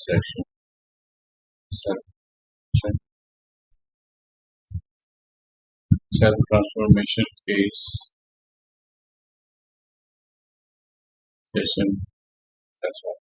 section. Self-transformation case session. That's all.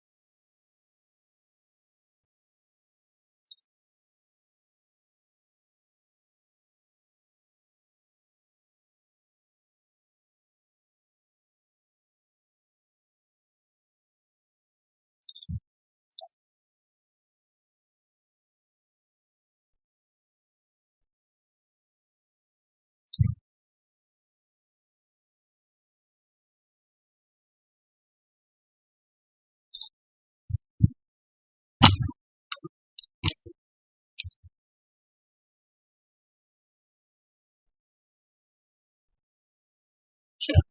Sure.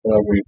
Probably.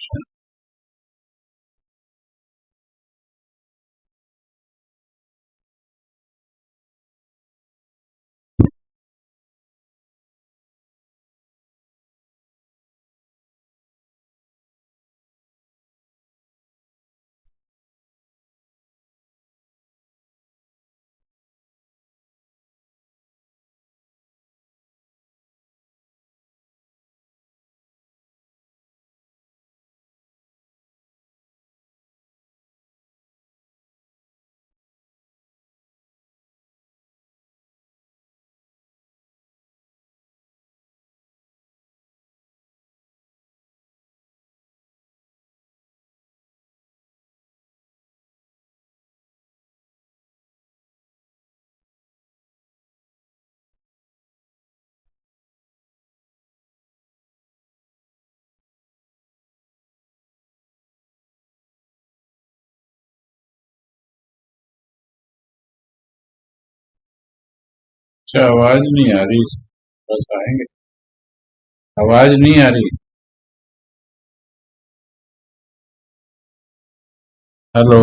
Option. अच्छा, आवाज नहीं आ रही, बस आएंगे। आवाज नहीं आ रही। हेलो।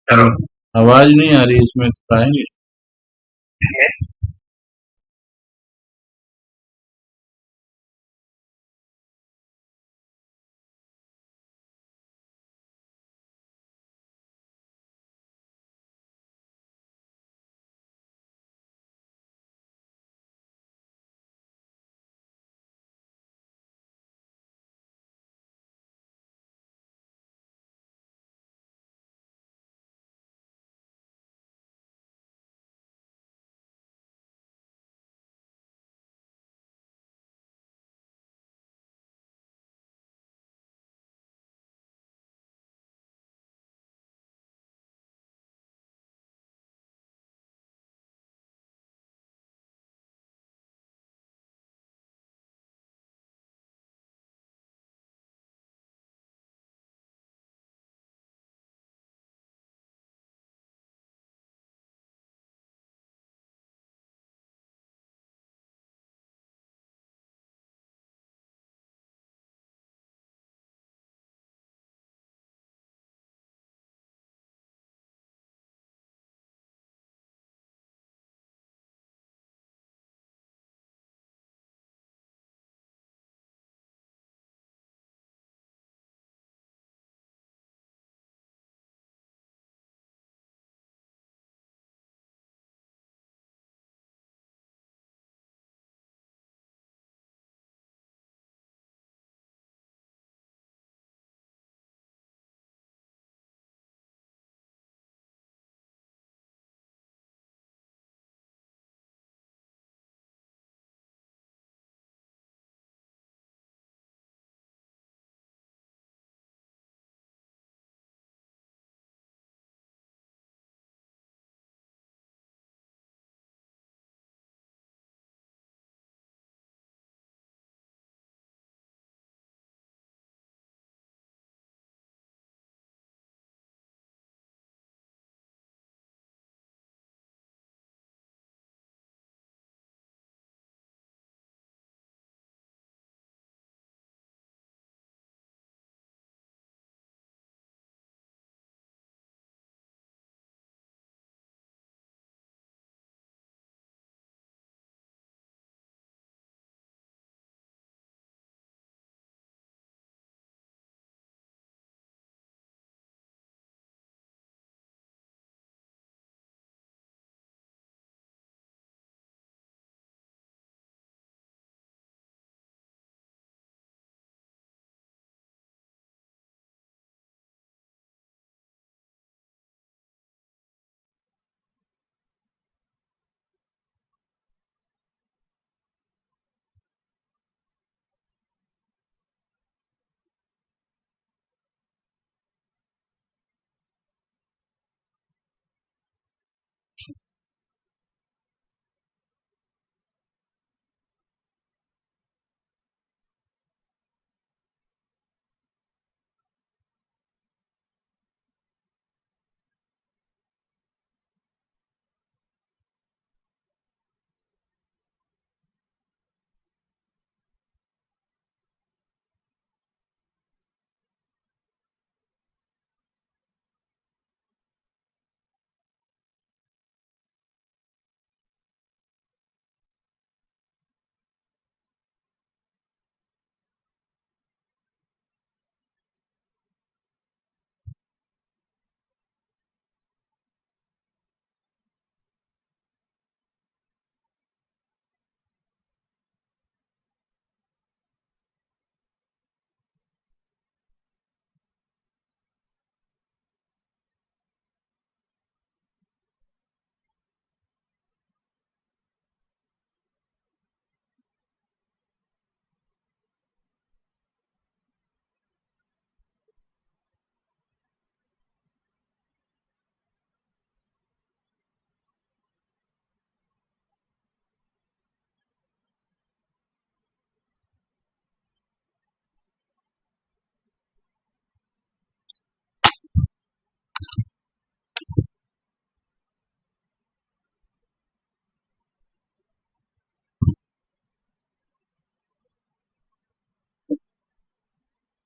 हेलो। आवाज नहीं आ रही, इसमें तो आएंगे।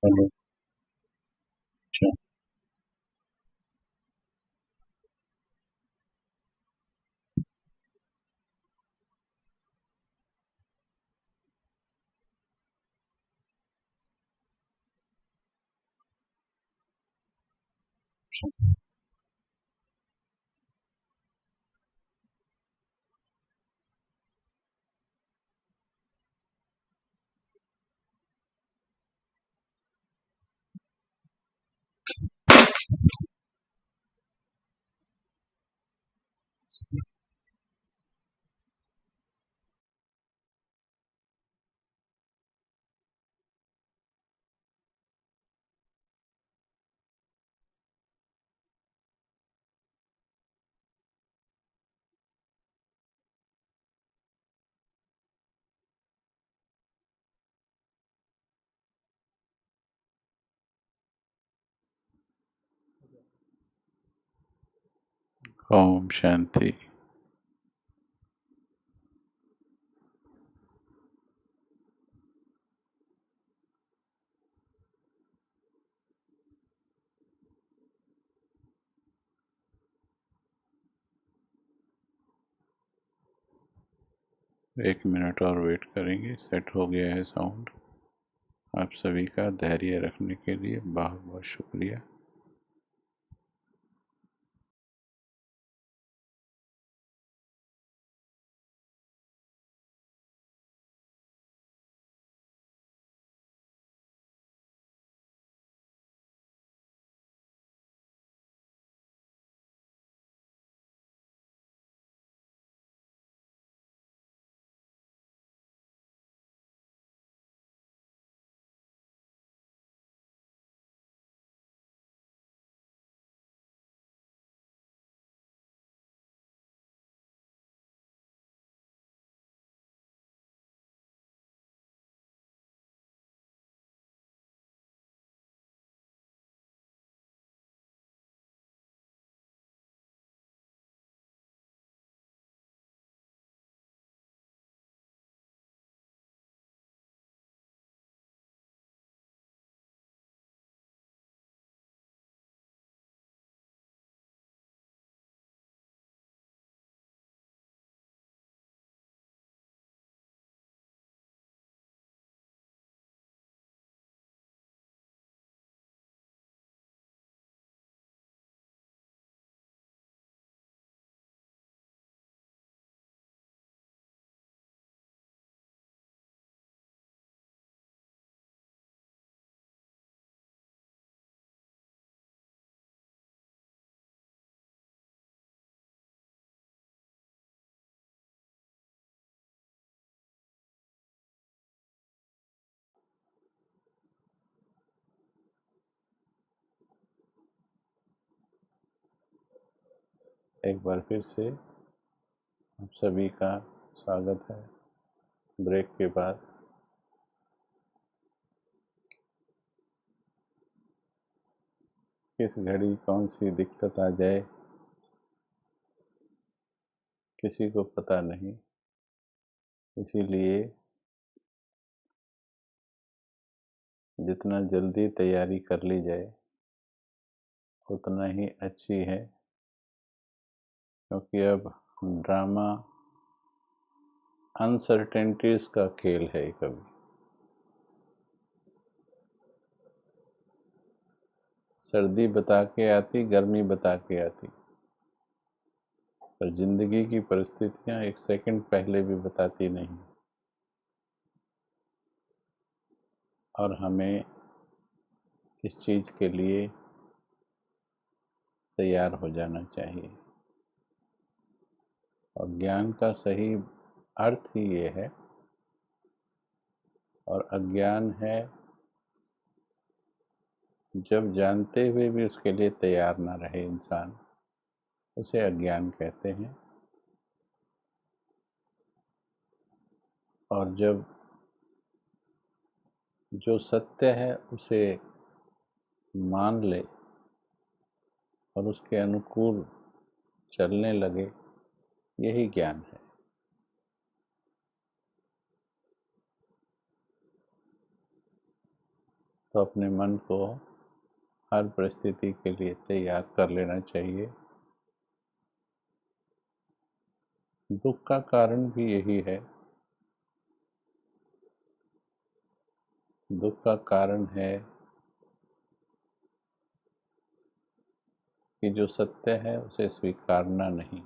हेलो। अच्छा। ओम शांति। एक मिनट और वेट करेंगे, सेट हो गया है साउंड। आप सभी का धैर्य रखने के लिए बहुत बहुत शुक्रिया। एक बार फिर से आप सभी का स्वागत है ब्रेक के बाद। किस घड़ी कौन सी दिक्कत आ जाए किसी को पता नहीं, इसीलिए जितना जल्दी तैयारी कर ली जाए उतना ही अच्छी है, क्योंकि अब ड्रामा अनसर्टेनिटीज का खेल है। कभी सर्दी बता के आती, गर्मी बता के आती, पर जिंदगी की परिस्थितियां एक सेकंड पहले भी बताती नहीं। और हमें इस चीज के लिए तैयार हो जाना चाहिए। और ज्ञान का सही अर्थ ही ये है, और अज्ञान है जब जानते हुए भी उसके लिए तैयार ना रहे इंसान, उसे अज्ञान कहते हैं। और जब जो सत्य है उसे मान ले और उसके अनुकूल चलने लगे, यही ज्ञान है। तो अपने मन को हर परिस्थिति के लिए तैयार कर लेना चाहिए। दुख का कारण भी यही है। दुख का कारण है कि जो सत्य है उसे स्वीकारना नहीं।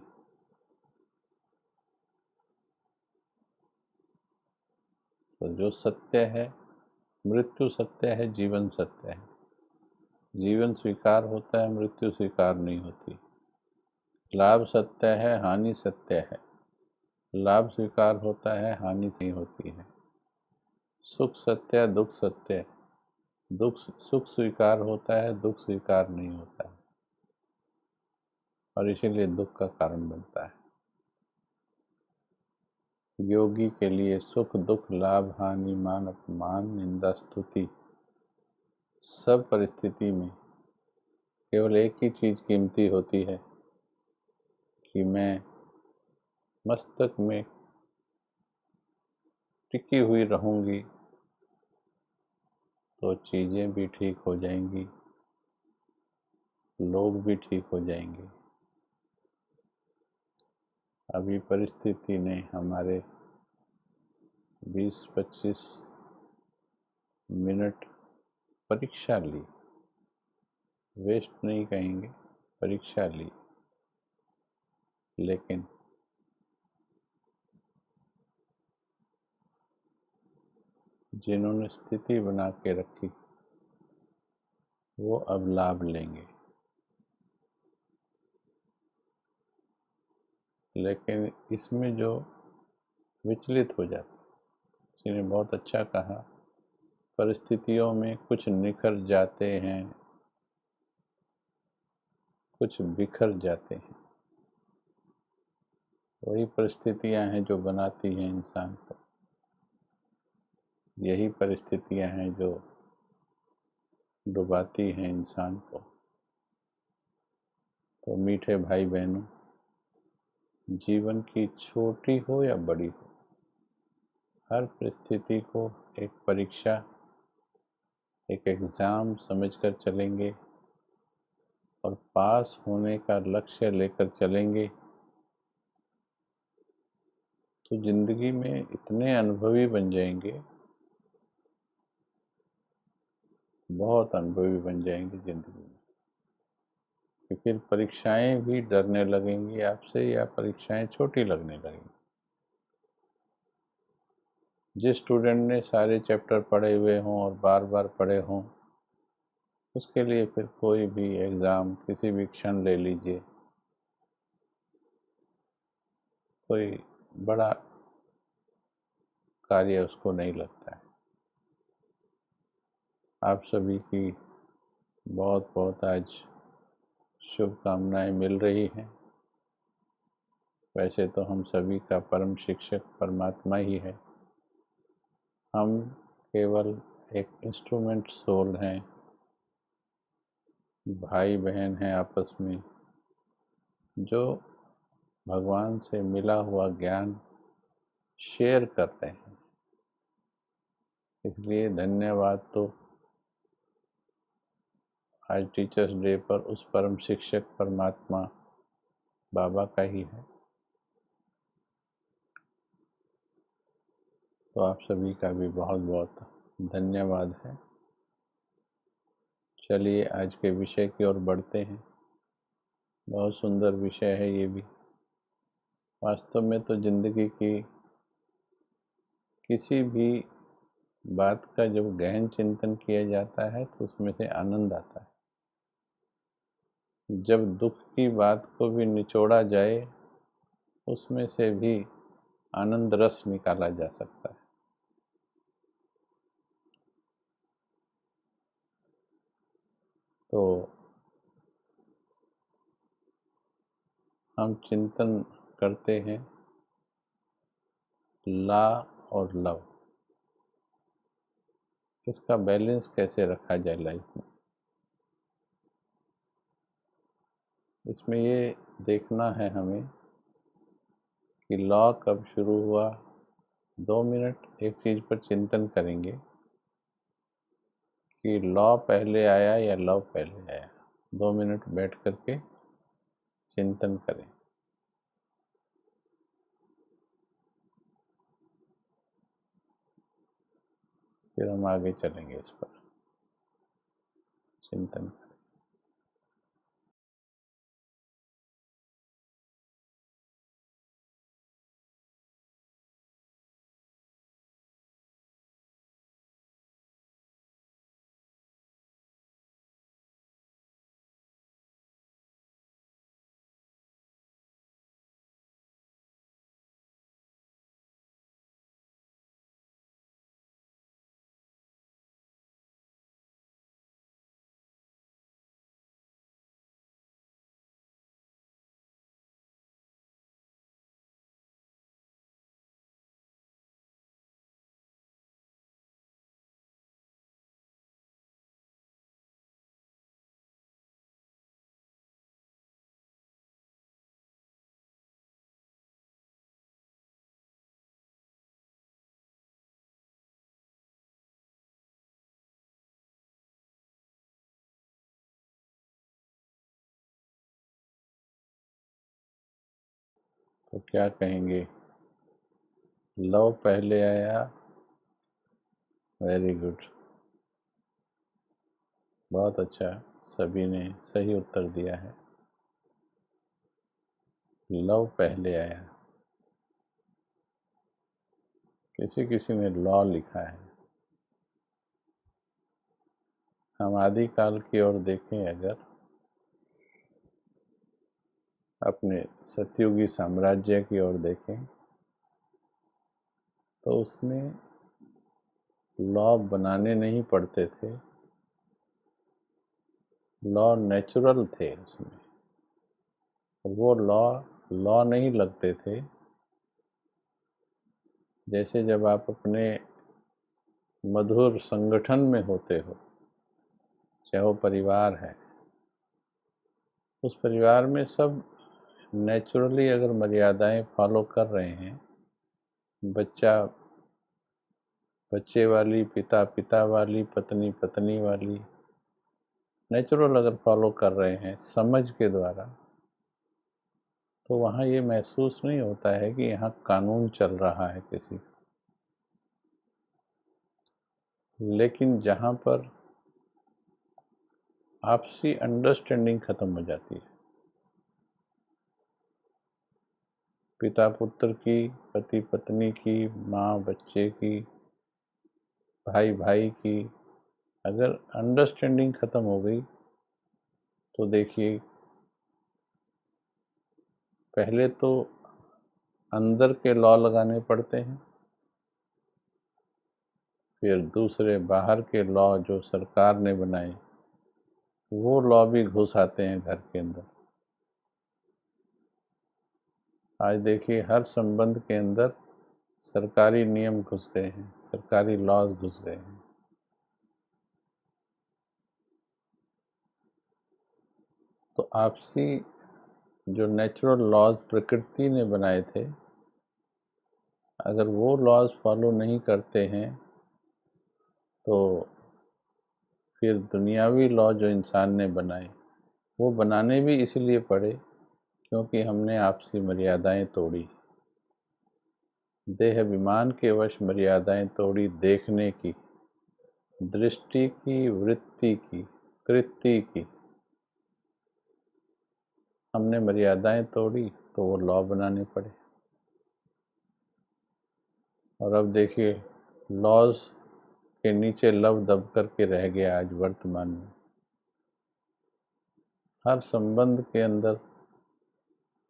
तो जो सत्य है, मृत्यु सत्य है, जीवन सत्य है। जीवन स्वीकार होता है, मृत्यु स्वीकार नहीं होती। लाभ सत्य है, हानि सत्य है। लाभ स्वीकार होता है, हानि नहीं होती है। सुख सत्य है, दुख सत्य है। सुख स्वीकार होता है, दुख स्वीकार नहीं होता है, और इसीलिए दुख का कारण बनता है। योगी के लिए सुख दुख लाभ हानि मान अपमान निंदा स्तुति सब परिस्थिति में केवल एक ही चीज कीमती होती है कि मैं मस्तक में टिकी हुई रहूंगी तो चीजें भी ठीक हो जाएंगी, लोग भी ठीक हो जाएंगे। अभी परिस्थिति ने हमारे 20-25 मिनट परीक्षा ली, वेस्ट नहीं कहेंगे, परीक्षा ली। लेकिन जिन्होंने स्थिति बना के रखी वो अब लाभ लेंगे। लेकिन इसमें जो विचलित हो जाते, किसी ने बहुत अच्छा कहा, परिस्थितियों में कुछ निखर जाते हैं, कुछ बिखर जाते हैं। वही परिस्थितियां हैं जो बनाती हैं इंसान को। यही परिस्थितियां हैं जो डुबाती हैं इंसान को। तो मीठे भाई बहनों, जीवन की छोटी हो या बड़ी हो, हर परिस्थिति को एक परीक्षा, एक एग्ज़ाम समझकर चलेंगे और पास होने का लक्ष्य लेकर चलेंगे तो जिंदगी में इतने अनुभवी बन जाएंगे, बहुत अनुभवी बन जाएंगे जिंदगी में कि फिर परीक्षाएं भी डरने लगेंगी आपसे या परीक्षाएं छोटी लगने लगेंगी। जिस स्टूडेंट ने सारे चैप्टर पढ़े हुए हों और बार बार पढ़े हों, उसके लिए फिर कोई भी एग्ज़ाम किसी भी क्षण ले लीजिए, कोई बड़ा कार्य उसको नहीं लगता है। आप सभी की बहुत बहुत आज शुभकामनाएं मिल रही हैं। वैसे तो हम सभी का परम शिक्षक परमात्मा ही है, हम केवल एक इंस्ट्रूमेंट सोल हैं, भाई बहन हैं आपस में, जो भगवान से मिला हुआ ज्ञान शेयर कर रहे हैं। इसलिए धन्यवाद तो आज टीचर्स डे पर उस परम शिक्षक परमात्मा बाबा का ही है। तो आप सभी का भी बहुत बहुत धन्यवाद है। चलिए आज के विषय की ओर बढ़ते हैं। बहुत सुंदर विषय है ये भी। वास्तव में तो जिंदगी की किसी भी बात का जब गहन चिंतन किया जाता है तो उसमें से आनंद आता है। जब दुख की बात को भी निचोड़ा जाए उसमें से भी आनंद रस निकाला जा सकता है। तो हम चिंतन करते हैं ला और लव, इसका बैलेंस कैसे रखा जाए लाइफ में। इसमें ये देखना है हमें कि लॉ कब शुरू हुआ। 2 मिनट एक चीज़ पर चिंतन करेंगे कि लॉ पहले आया या लव पहले आया। 2 मिनट बैठ करके चिंतन करें। फिर हम आगे चलेंगे इस पर चिंतन करें। तो क्या कहेंगे? लव पहले आया। वेरी गुड, बहुत अच्छा, सभी ने सही उत्तर दिया है। लव पहले आया। किसी किसी ने लॉ लिखा है। हम आदिकाल की ओर देखें, अगर अपने सतयुगी साम्राज्य की ओर देखें, तो उसमें लॉ बनाने नहीं पड़ते थे। लॉ नेचुरल थे उसमें। वो लॉ नहीं लगते थे। जैसे जब आप अपने मधुर संगठन में होते हो, चाहे वो परिवार है, उस परिवार में सब नेचुरली अगर मर्यादाएं फॉलो कर रहे हैं, बच्चा बच्चे वाली, पिता पिता वाली, पत्नी पत्नी वाली, नेचुरल अगर फॉलो कर रहे हैं समझ के द्वारा, तो वहाँ ये महसूस नहीं होता है कि यहाँ कानून चल रहा है किसी का। लेकिन जहाँ पर आपसी अंडरस्टैंडिंग खत्म हो जाती है, पिता पुत्र की, पति पत्नी की, माँ बच्चे की, भाई भाई की, अगर अंडरस्टैंडिंग खत्म हो गई, तो देखिए, पहले तो अंदर के लॉ लगाने पड़ते हैं, फिर दूसरे बाहर के लॉ जो सरकार ने बनाए, वो लॉ भी घुस आते हैं घर के अंदर। आज देखिए, हर संबंध के अंदर सरकारी नियम घुस गए हैं, सरकारी लॉज घुस गए हैं। तो आपसी जो नेचुरल लॉज प्रकृति ने बनाए थे, अगर वो लॉज फॉलो नहीं करते हैं, तो फिर दुनियावी लॉ जो इंसान ने बनाए, वो बनाने भी इसलिए पड़े क्योंकि हमने आपसी मर्यादाएं तोड़ी। देह अभिमान के वश मर्यादाएं तोड़ी, देखने की, दृष्टि की, वृत्ति की, कृति की, हमने मर्यादाएं तोड़ी, तो वो लॉ बनाने पड़े। और अब देखिए, लॉज के नीचे लव दब करके रह गया आज वर्तमान में। हर संबंध के अंदर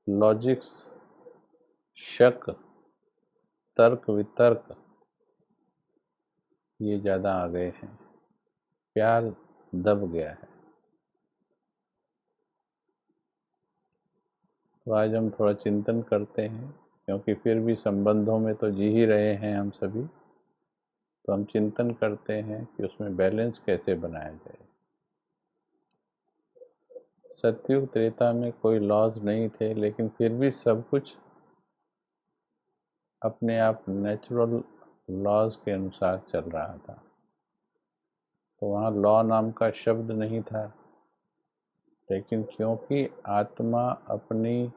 लॉजिक्स, शक, तर्क वितर्क, ये ज़्यादा आ गए हैं। प्यार दब गया है। तो आज हम थोड़ा चिंतन करते हैं, क्योंकि फिर भी संबंधों में तो जी ही रहे हैं हम सभी। तो हम चिंतन करते हैं कि उसमें बैलेंस कैसे बनाया जाए। सतयुग त्रेता में कोई लॉज नहीं थे, लेकिन फिर भी सब कुछ अपने आप नेचुरल लॉज के अनुसार चल रहा था। तो वहाँ लॉ नाम का शब्द नहीं था, लेकिन क्योंकि आत्मा अपनी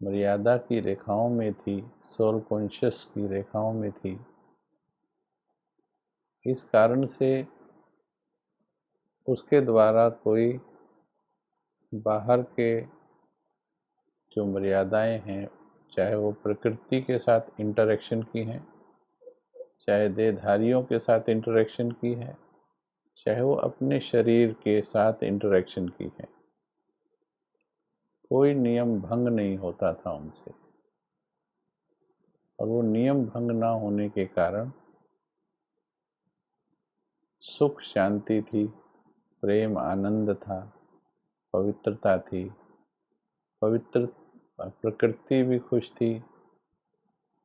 मर्यादा की रेखाओं में थी, सोल कॉन्शियस की रेखाओं में थी, इस कारण से उसके द्वारा कोई बाहर के जो मर्यादाएं हैं, चाहे वो प्रकृति के साथ इंटरेक्शन की हैं, चाहे देहधारियों के साथ इंटरेक्शन की है, चाहे वो अपने शरीर के साथ इंटरेक्शन की है, कोई नियम भंग नहीं होता था उनसे। और वो नियम भंग ना होने के कारण सुख शांति थी, प्रेम आनंद था, पवित्रता थी, पवित्र प्रकृति भी खुश थी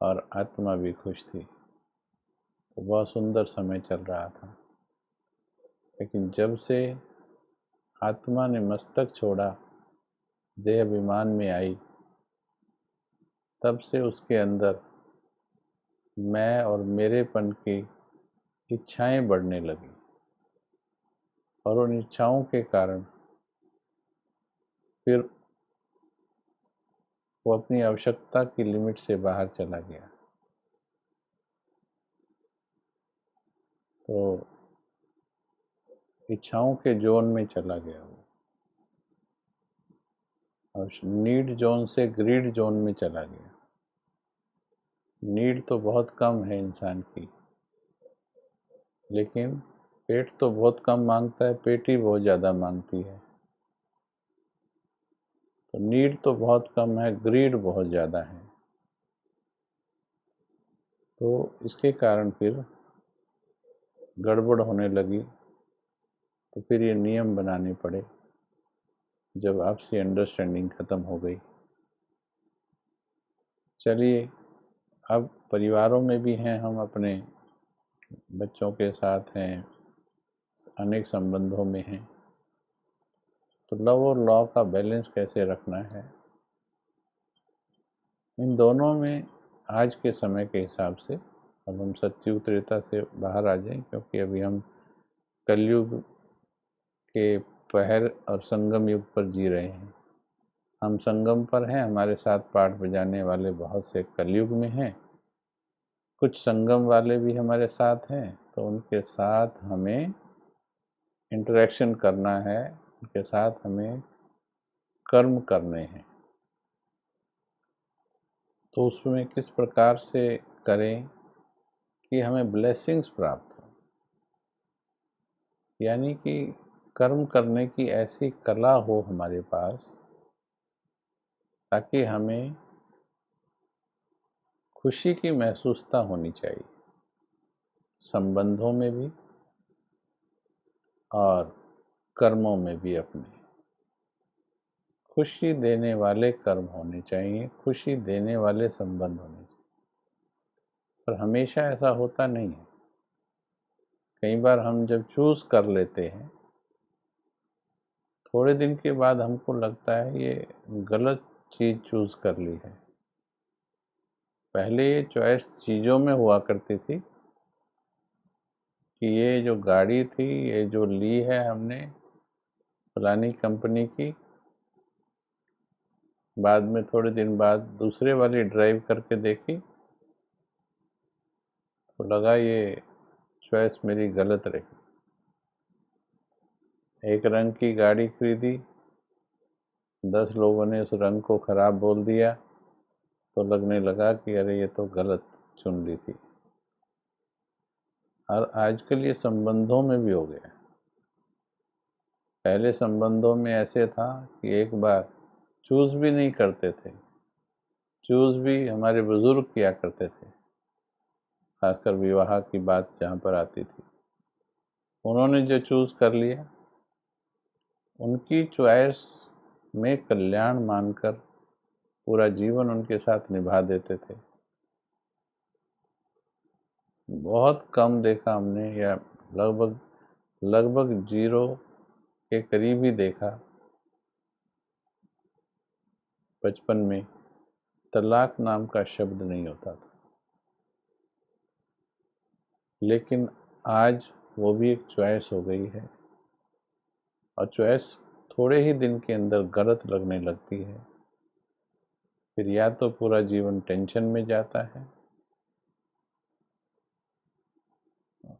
और आत्मा भी खुश थी। तो बहुत सुंदर समय चल रहा था। लेकिन जब से आत्मा ने मस्तक छोड़ा, देह अभिमान में आई, तब से उसके अंदर मैं और मेरेपन की इच्छाएं बढ़ने लगी, और उन इच्छाओं के कारण फिर वो अपनी आवश्यकता की लिमिट से बाहर चला गया। तो इच्छाओं के जोन में चला गया वो, और नीड जोन से ग्रीड जोन में चला गया। नीड तो बहुत कम है इंसान की, लेकिन पेट तो बहुत कम मांगता है, पेट ही बहुत ज़्यादा मांगती है। तो नीड तो बहुत कम है, ग्रीड बहुत ज़्यादा है। तो इसके कारण फिर गड़बड़ होने लगी। तो फिर ये नियम बनाने पड़े जब आपसी अंडरस्टैंडिंग ख़त्म हो गई। चलिए, अब परिवारों में भी हैं, हम अपने बच्चों के साथ हैं, अनेक संबंधों में हैं। तो लव और लॉ का बैलेंस कैसे रखना है, इन दोनों में आज के समय के हिसाब से, अब हम सत्युग त्रेता से बाहर आ जाएं, क्योंकि अभी हम कलयुग के पहर और संगम युग पर जी रहे हैं। हम संगम पर हैं, हमारे साथ पाठ बजाने वाले बहुत से कलयुग में हैं, कुछ संगम वाले भी हमारे साथ हैं। तो उनके साथ हमें इंटरेक्शन करना है, उनके साथ हमें कर्म करने हैं। तो उसमें किस प्रकार से करें कि हमें ब्लेसिंग्स प्राप्त हो, यानी कि कर्म करने की ऐसी कला हो हमारे पास, ताकि हमें खुशी की महसूसता होनी चाहिए, संबंधों में भी और कर्मों में भी। अपने खुशी देने वाले कर्म होने चाहिए, खुशी देने वाले संबंध होने चाहिए। पर हमेशा ऐसा होता नहीं है। कई बार हम जब चूज़ कर लेते हैं, थोड़े दिन के बाद हमको लगता है ये गलत चीज़ चूज़ कर ली है। पहले ये चॉइस चीज़ों में हुआ करती थी कि ये जो गाड़ी थी, ये जो ली है हमने फलानी कंपनी की, बाद में थोड़े दिन बाद दूसरे वाली ड्राइव करके देखी तो लगा ये चॉइस मेरी गलत रही। एक रंग की गाड़ी खरीदी, 10 लोगों ने उस रंग को खराब बोल दिया, तो लगने लगा कि अरे ये तो गलत चुन ली थी। और आजकल ये संबंधों में भी हो गया। पहले संबंधों में ऐसे था कि एक बार चूज़ भी नहीं करते थे, चूज़ भी हमारे बुजुर्ग किया करते थे, खासकर विवाह की बात जहाँ पर आती थी। उन्होंने जो चूज़ कर लिया, उनकी चॉइस में कल्याण मानकर पूरा जीवन उनके साथ निभा देते थे। बहुत कम देखा हमने, या लगभग लगभग जीरो के करीब ही देखा बचपन में तलाक नाम का शब्द नहीं होता था। लेकिन आज वो भी एक चॉइस हो गई है, और चॉइस थोड़े ही दिन के अंदर गलत लगने लगती है। फिर या तो पूरा जीवन टेंशन में जाता है,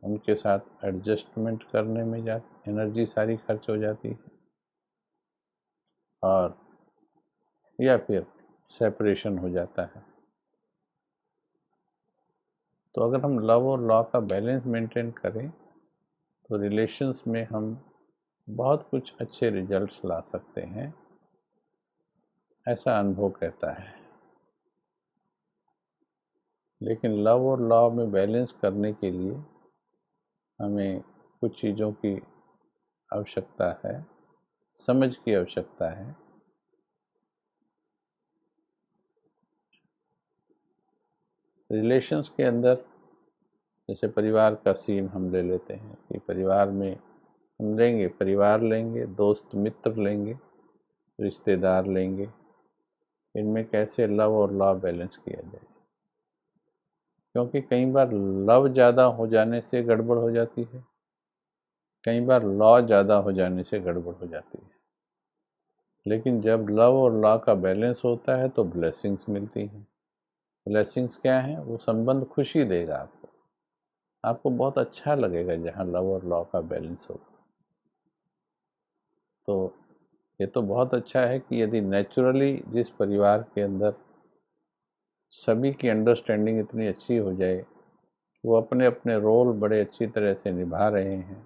उनके साथ एडजस्टमेंट करने में एनर्जी सारी खर्च हो जाती है, और या फिर सेपरेशन हो जाता है। तो अगर हम लव और लॉ का बैलेंस मेंटेन करें तो रिलेशंस में हम बहुत कुछ अच्छे रिजल्ट्स ला सकते हैं, ऐसा अनुभव कहता है। लेकिन लव और लॉ में बैलेंस करने के लिए हमें कुछ चीज़ों की आवश्यकता है, समझ की आवश्यकता है। रिलेशंस के अंदर जैसे परिवार का सीन हम ले लेते हैं कि परिवार में हम लेंगे, परिवार लेंगे, दोस्त मित्र लेंगे, रिश्तेदार लेंगे, इनमें कैसे लव और लॉ बैलेंस किया जाए। क्योंकि कई बार लव ज़्यादा हो जाने से गड़बड़ हो जाती है, कई बार लॉ ज़्यादा हो जाने से गड़बड़ हो जाती है। लेकिन जब लव और लॉ का बैलेंस होता है तो ब्लेसिंग्स मिलती हैं। ब्लेसिंग्स क्या हैं? वो संबंध खुशी देगा आपको, आपको बहुत अच्छा लगेगा जहाँ लव और लॉ का बैलेंस होगा। तो ये तो बहुत अच्छा है कि यदि नेचुरली जिस परिवार के अंदर सभी की अंडरस्टैंडिंग इतनी अच्छी हो जाए, वो अपने अपने रोल बड़े अच्छी तरह से निभा रहे हैं।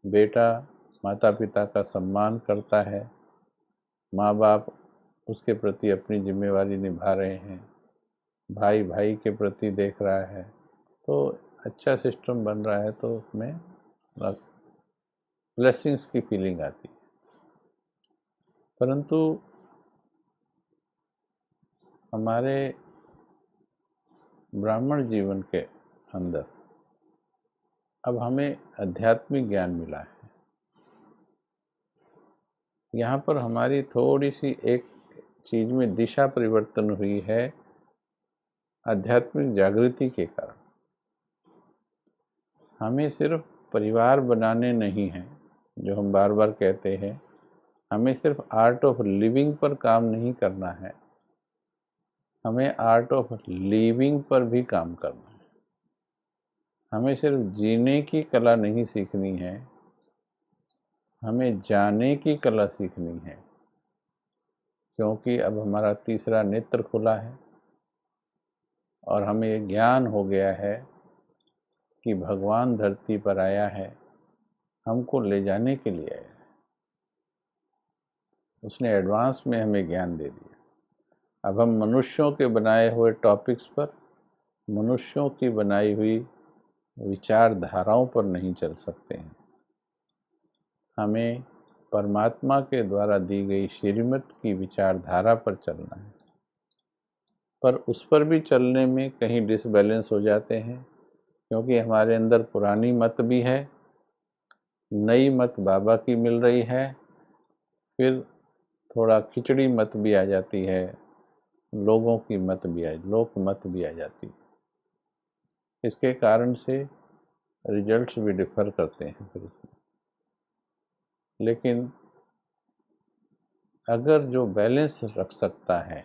बेटा माता पिता का सम्मान करता है, माँ बाप उसके प्रति अपनी जिम्मेवारी निभा रहे हैं, भाई भाई के प्रति देख रहा है, तो अच्छा सिस्टम बन रहा है, तो उसमें ब्लेसिंग्स की फीलिंग आती है। परंतु हमारे ब्राह्मण जीवन के अंदर अब हमें आध्यात्मिक ज्ञान मिला है। यहाँ पर हमारी थोड़ी सी एक चीज में दिशा परिवर्तन हुई है आध्यात्मिक जागृति के कारण। हमें सिर्फ परिवार बनाने नहीं है, जो हम बार बार कहते हैं, हमें सिर्फ आर्ट ऑफ लिविंग पर काम नहीं करना है, हमें आर्ट ऑफ लिविंग पर भी काम करना है। हमें सिर्फ जीने की कला नहीं सीखनी है, हमें जाने की कला सीखनी है। क्योंकि अब हमारा तीसरा नेत्र खुला है और हमें ये ज्ञान हो गया है कि भगवान धरती पर आया है, हमको ले जाने के लिए आया है। उसने एडवांस में हमें ज्ञान दे दिया। अब हम मनुष्यों के बनाए हुए टॉपिक्स पर, मनुष्यों की बनाई हुई विचारधाराओं पर नहीं चल सकते हैं। हमें परमात्मा के द्वारा दी गई श्रीमत की विचारधारा पर चलना है। पर उस पर भी चलने में कहीं डिसबैलेंस हो जाते हैं, क्योंकि हमारे अंदर पुरानी मत भी है, नई मत बाबा की मिल रही है, फिर थोड़ा खिचड़ी मत भी आ जाती है, लोगों की मत भी लोक मत भी आ जाती है। इसके कारण से रिजल्ट्स भी डिफर करते हैं फिर। लेकिन अगर जो बैलेंस रख सकता है,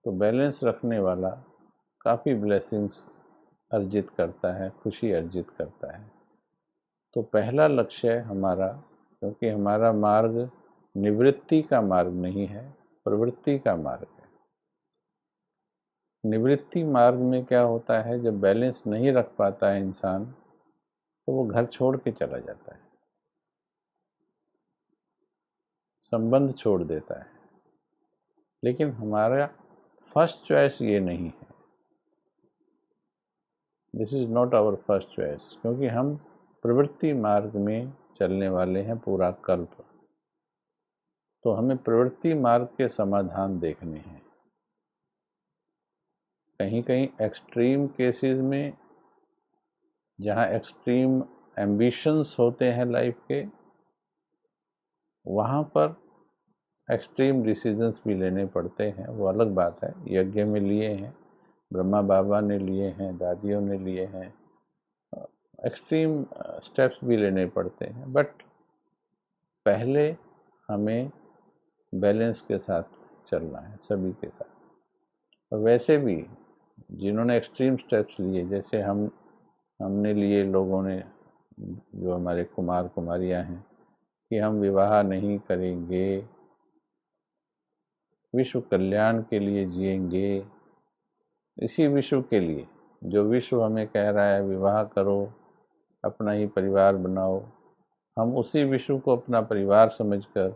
तो बैलेंस रखने वाला काफ़ी ब्लेसिंग्स अर्जित करता है, खुशी अर्जित करता है। तो पहला लक्ष्य हमारा, क्योंकि हमारा मार्ग निवृत्ति का मार्ग नहीं है, प्रवृत्ति का मार्ग है। निवृत्ति मार्ग में क्या होता है, जब बैलेंस नहीं रख पाता है इंसान, तो वो घर छोड़ के चला जाता है, संबंध छोड़ देता है। लेकिन हमारा फर्स्ट चॉइस ये नहीं है, this is not our first choice, क्योंकि हम प्रवृत्ति मार्ग में चलने वाले हैं पूरा कल्प। तो हमें प्रवृत्ति मार्ग के समाधान देखने हैं। कहीं कहीं एक्सट्रीम केसेस में, जहाँ एक्सट्रीम एम्बिशंस होते हैं लाइफ के, वहाँ पर एक्सट्रीम डिसीजंस भी लेने पड़ते हैं, वो अलग बात है। यज्ञ में लिए हैं, ब्रह्मा बाबा ने लिए हैं, दादियों ने लिए हैं, एक्सट्रीम स्टेप्स भी लेने पड़ते हैं, बट पहले हमें बैलेंस के साथ चलना है सभी के साथ। और वैसे भी जिन्होंने एक्सट्रीम स्टेप्स लिए, जैसे हमने लिए, लोगों ने, जो हमारे कुमार कुमारियां हैं, कि हम विवाह नहीं करेंगे, विश्व कल्याण के लिए जिएंगे, इसी विश्व के लिए, जो विश्व हमें कह रहा है विवाह करो, अपना ही परिवार बनाओ, हम उसी विश्व को अपना परिवार समझकर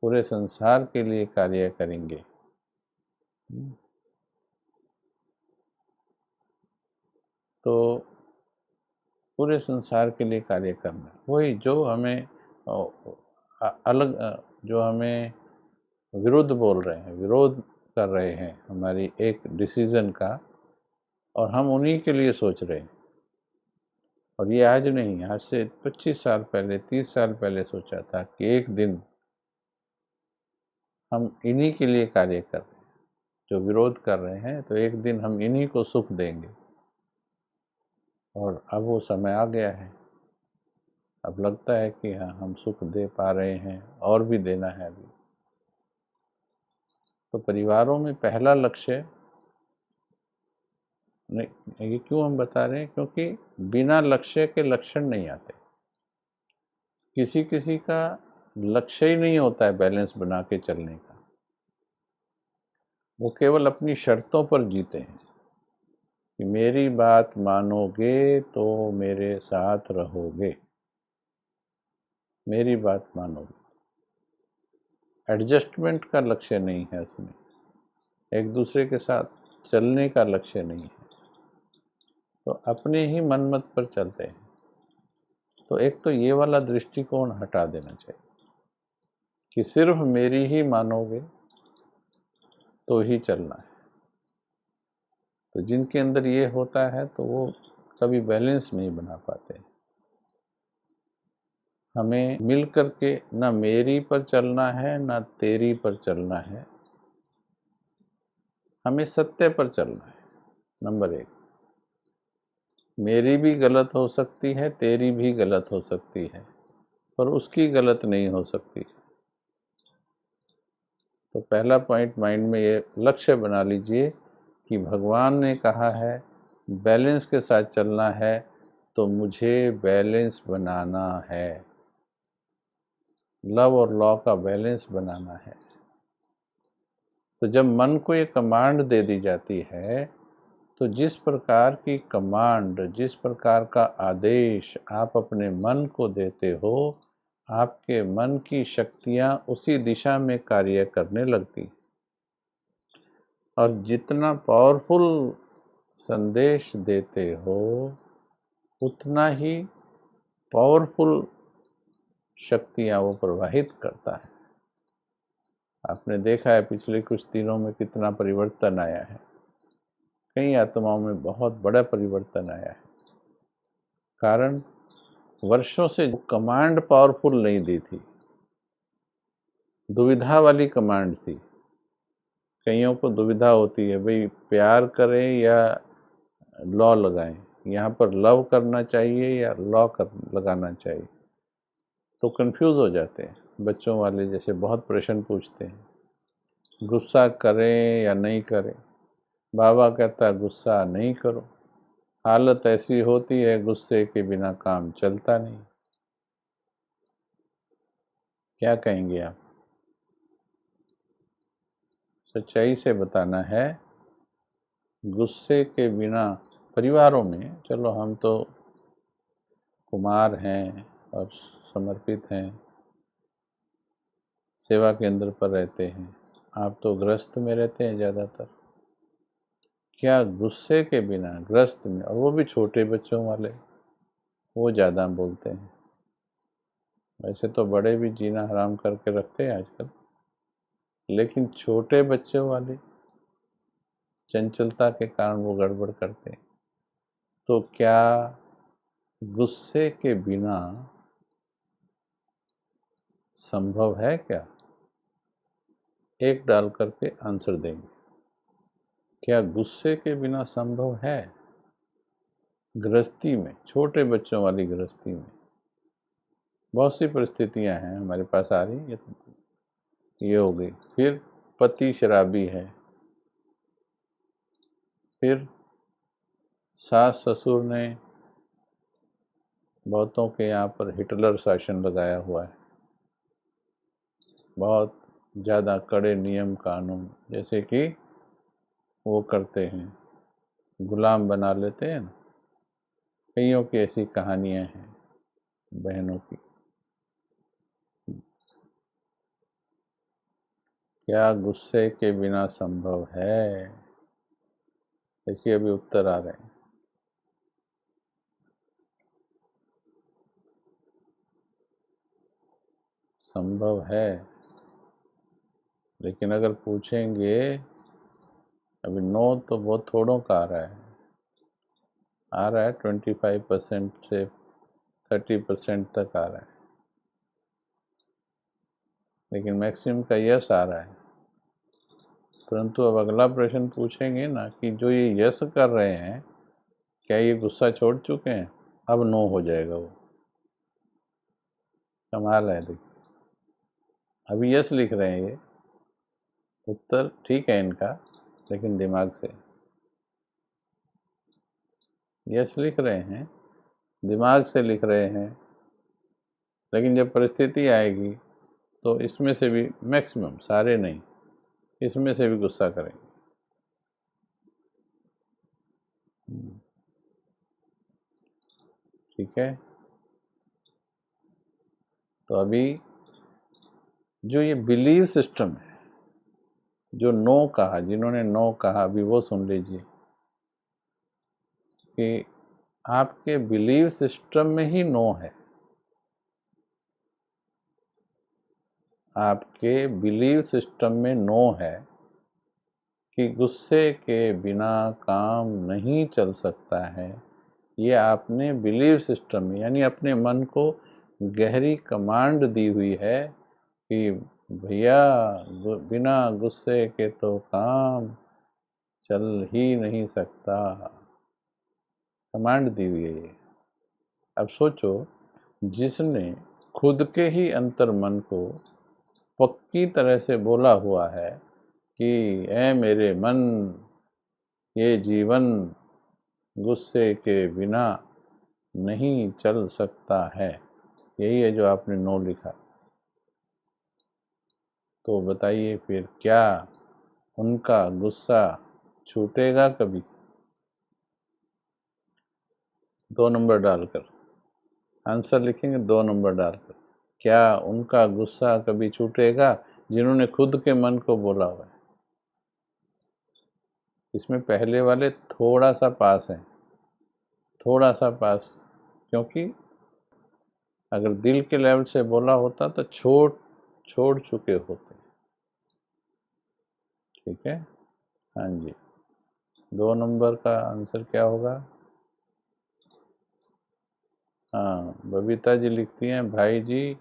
पूरे संसार के लिए कार्य करेंगे। तो पूरे संसार के लिए कार्य करना, वही जो हमें अलग, जो हमें विरुद्ध बोल रहे हैं, विरोध कर रहे हैं हमारी एक डिसीजन का, और हम उन्हीं के लिए सोच रहे हैं। और ये आज नहीं, आज से 25 साल पहले, 30 साल पहले सोचा था कि एक दिन हम इन्हीं के लिए कार्य कर रहे हैं, जो विरोध कर रहे हैं, तो एक दिन हम इन्हीं को सुख देंगे। और अब वो समय आ गया है, अब लगता है कि हाँ, हम सुख दे पा रहे हैं, और भी देना है अभी। तो परिवारों में पहला लक्ष्य, ये क्यों हम बता रहे हैं, क्योंकि बिना लक्ष्य के लक्षण नहीं आते। किसी किसी का लक्ष्य ही नहीं होता है बैलेंस बना के चलने का, वो केवल अपनी शर्तों पर जीते हैं कि मेरी बात मानोगे तो मेरे साथ रहोगे, मेरी बात मानोगे। एडजस्टमेंट का लक्ष्य नहीं है उसमें, एक दूसरे के साथ चलने का लक्ष्य नहीं है, तो अपने ही मनमत पर चलते हैं। तो एक तो ये वाला दृष्टिकोण हटा देना चाहिए कि सिर्फ मेरी ही मानोगे तो ही चलना है। तो जिनके अंदर ये होता है तो वो कभी बैलेंस नहीं बना पाते। हमें मिल करके ना मेरी पर चलना है ना तेरी पर चलना है, हमें सत्य पर चलना है। नंबर 1, मेरी भी गलत हो सकती है, तेरी भी गलत हो सकती है, पर उसकी गलत नहीं हो सकती। तो पहला पॉइंट माइंड में ये लक्ष्य बना लीजिए कि भगवान ने कहा है बैलेंस के साथ चलना है, तो मुझे बैलेंस बनाना है, लव और लॉ का बैलेंस बनाना है। तो जब मन को ये कमांड दे दी जाती है, तो जिस प्रकार की कमांड, जिस प्रकार का आदेश आप अपने मन को देते हो, आपके मन की शक्तियां उसी दिशा में कार्य करने लगती। और जितना पावरफुल संदेश देते हो, उतना ही पावरफुल शक्तियां वो प्रवाहित करता है। आपने देखा है पिछले कुछ दिनों में कितना परिवर्तन आया है, कई आत्माओं में बहुत बड़ा परिवर्तन आया है। कारण वर्षों से कमांड पावरफुल नहीं दी थी, दुविधा वाली कमांड थी। कईयों को दुविधा होती है, भाई प्यार करें या लॉ लगाएं, यहाँ पर लव करना चाहिए या लॉ लगाना चाहिए, तो कंफ्यूज हो जाते हैं। बच्चों वाले जैसे बहुत प्रश्न पूछते हैं, गुस्सा करें या नहीं करें। बाबा कहता है गुस्सा नहीं करो, हालत ऐसी होती है गुस्से के बिना काम चलता नहीं। क्या कहेंगे आप? सच्चाई से बताना है, गुस्से के बिना परिवारों में, चलो हम तो कुमार हैं और समर्पित हैं, सेवा केंद्र पर रहते हैं, आप तो गृहस्थ में रहते हैं ज़्यादातर। क्या गुस्से के बिना गृहस्थ में, और वो भी छोटे बच्चों वाले, वो ज़्यादा बोलते हैं। वैसे तो बड़े भी जीना हराम करके रखते हैं आजकल, लेकिन छोटे बच्चों वाले चंचलता के कारण वो गड़बड़ करते हैं। तो क्या गुस्से के बिना संभव है क्या? एक डाल करके आंसर देंगे। क्या गुस्से के बिना संभव है? गृहस्थी में, छोटे बच्चों वाली गृहस्थी में बहुत सी परिस्थितियां हैं हमारे पास आ रही। ये हो गई। फिर पति शराबी है, फिर सास ससुर ने बहुतों के यहाँ पर हिटलर शासन लगाया हुआ है, बहुत ज़्यादा कड़े नियम कानून, जैसे कि वो करते हैं, गुलाम बना लेते हैं ना। कईयों की ऐसी कहानियां हैं बहनों की। क्या गुस्से के बिना संभव है? देखिए अभी उत्तर आ रहे हैं। संभव है, लेकिन अगर पूछेंगे, अभी नो तो बहुत थोड़ों का आ रहा है 25% से 30% तक आ रहा है, लेकिन मैक्सिमम का यस आ रहा है। परंतु अब अगला प्रश्न पूछेंगे ना कि जो ये यस कर रहे हैं, क्या ये गुस्सा छोड़ चुके हैं? अब नो हो जाएगा वो। कमाल है। देखिए अभी यस लिख रहे हैं ये, उत्तर ठीक है इनका, लेकिन दिमाग से। यस लिख रहे हैं, दिमाग से लिख रहे हैं, लेकिन जब परिस्थिति आएगी तो इसमें से भी मैक्सिमम, सारे नहीं, इसमें से भी गुस्सा करेंगे। ठीक है। तो अभी जो ये बिलीव सिस्टम है, जो नो कहा, जिन्होंने नो कहा, अभी वो सुन लीजिए कि आपके बिलीव सिस्टम में ही नो है। आपके बिलीव सिस्टम में नो है कि गुस्से के बिना काम नहीं चल सकता है। ये आपने बिलीव सिस्टम में, यानी अपने मन को गहरी कमांड दी हुई है कि भैया बिना गुस्से के तो काम चल ही नहीं सकता। कमांड दी हुई है ये। अब सोचो, जिसने खुद के ही अंतर मन को पक्की तरह से बोला हुआ है कि ऐ मेरे मन, ये जीवन गुस्से के बिना नहीं चल सकता है, यही है जो आपने नो लिखा। तो बताइए फिर क्या उनका गुस्सा छूटेगा कभी? 2 नंबर डालकर आंसर लिखेंगे, 2 नंबर डालकर। क्या उनका गुस्सा कभी छूटेगा, जिन्होंने खुद के मन को बोला हुआ है? इसमें पहले वाले थोड़ा सा पास है, थोड़ा सा पास, क्योंकि अगर दिल के लेवल से बोला होता तो छोड़ चुके होते। ठीक है। हाँ जी, 2 नंबर का आंसर क्या होगा? हाँ, बबीता जी लिखती हैं, भाई जी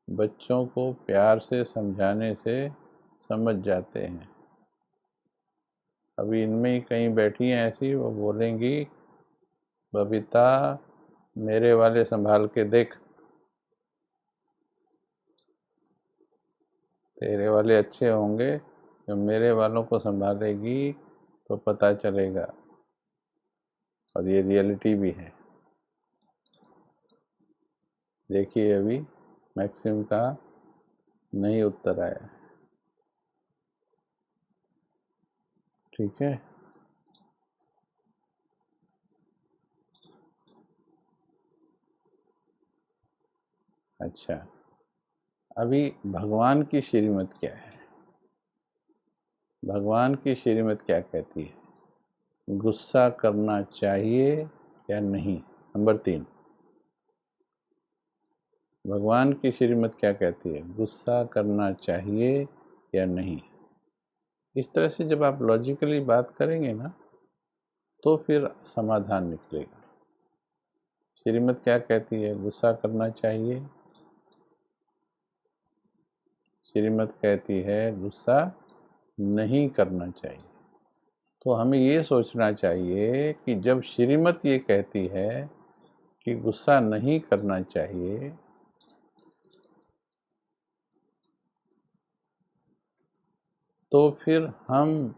बच्चों को प्यार से समझाने से समझ जाते हैं। अभी इनमें ही कहीं बैठी हैं ऐसी, वो बोलेंगी, बबीता मेरे वाले संभाल के देख, तेरे वाले अच्छे होंगे, जब मेरे वालों को संभालेगी तो पता चलेगा। और ये रियलिटी भी है। देखिए अभी मैक्सिमम का नहीं उत्तर आया। ठीक है। अच्छा, अभी भगवान की श्रीमत क्या है? भगवान की श्रीमत क्या कहती है? गुस्सा करना चाहिए या नहीं? नंबर 3, भगवान की श्रीमत क्या कहती है? गुस्सा करना चाहिए या नहीं? इस तरह से जब आप लॉजिकली बात करेंगे ना, तो फिर समाधान निकलेगा। श्रीमत क्या कहती है? गुस्सा करना चाहिए। श्रीमत कहती है गुस्सा नहीं करना चाहिए। तो हमें ये सोचना चाहिए कि जब श्रीमत ये कहती है कि गुस्सा नहीं करना चाहिए, तो फिर हम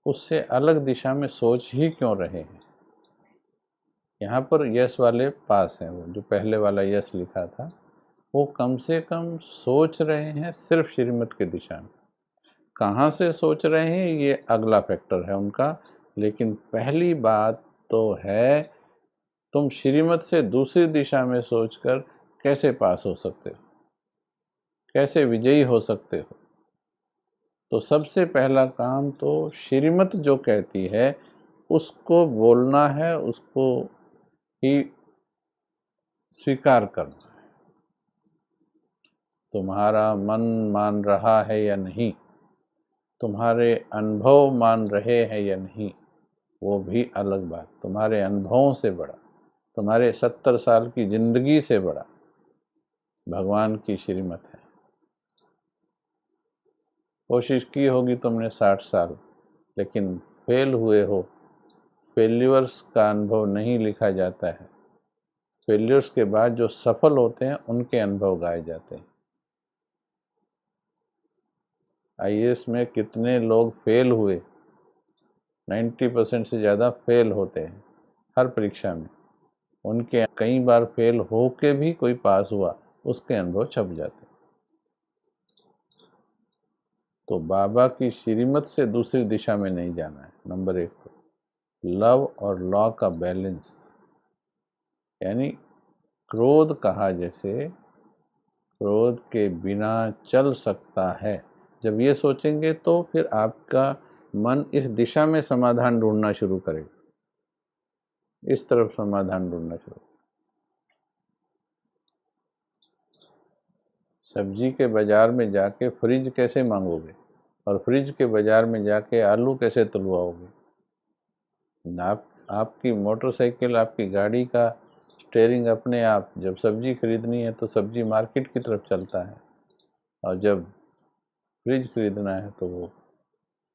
उससे अलग दिशा में सोच ही क्यों रहे हैं। यहाँ पर यस वाले पास हैं, वो जो पहले वाला यस लिखा था, वो कम से कम सोच रहे हैं सिर्फ श्रीमत की दिशा में। कहाँ से सोच रहे हैं ये अगला फैक्टर है उनका, लेकिन पहली बात तो है तुम श्रीमत से दूसरी दिशा में सोचकर कैसे पास हो सकते हो, कैसे विजयी हो सकते हो। तो सबसे पहला काम तो श्रीमत जो कहती है उसको बोलना है, उसको ही स्वीकार करना है। तुम्हारा मन मान रहा है या नहीं, तुम्हारे अनुभव मान रहे हैं या नहीं, वो भी अलग बात। तुम्हारे अनुभवों से बड़ा, तुम्हारे 70 साल की जिंदगी से बड़ा भगवान की श्रीमत है। कोशिश की होगी तुमने 60 साल, लेकिन फेल हुए हो। फेल्यूर्स का अनुभव नहीं लिखा जाता है, फेल्यूर्स के बाद जो सफल होते हैं उनके अनुभव गाए जाते हैं। आईएएस में कितने लोग फेल हुए, 90% से ज़्यादा फेल होते हैं हर परीक्षा में। उनके कई बार फेल हो के भी कोई पास हुआ, उसके अनुभव छप जाते हैं। तो बाबा की श्रीमत से दूसरी दिशा में नहीं जाना है। नंबर 1 तो लव और लॉ का बैलेंस, यानी क्रोध कहा जैसे क्रोध के बिना चल सकता है। जब ये सोचेंगे तो फिर आपका मन इस दिशा में समाधान ढूंढना शुरू करेगा, इस तरफ समाधान ढूंढना शुरू। सब्जी के बाजार में जाके फ्रिज कैसे मांगोगे, और फ्रिज के बाजार में जाके आलू कैसे तुलवाओगे। आपकी मोटरसाइकिल, आपकी गाड़ी का स्टीयरिंग अपने आप, जब सब्जी खरीदनी है तो सब्जी मार्केट की तरफ चलता है, और जब फ्रिज खरीदना है तो वो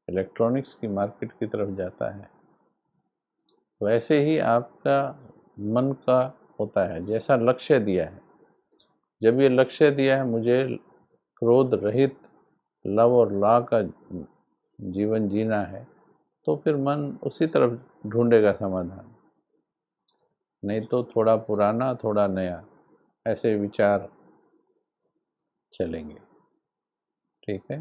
इलेक्ट्रॉनिक्स की मार्केट की तरफ जाता है। वैसे ही आपका मन का होता है, जैसा लक्ष्य दिया है। जब ये लक्ष्य दिया है मुझे क्रोध रहित लव और लॉ का जीवन जीना है, तो फिर मन उसी तरफ ढूंढेगा समाधान। नहीं तो थोड़ा पुराना थोड़ा नया, ऐसे विचार चलेंगे। ठीक है,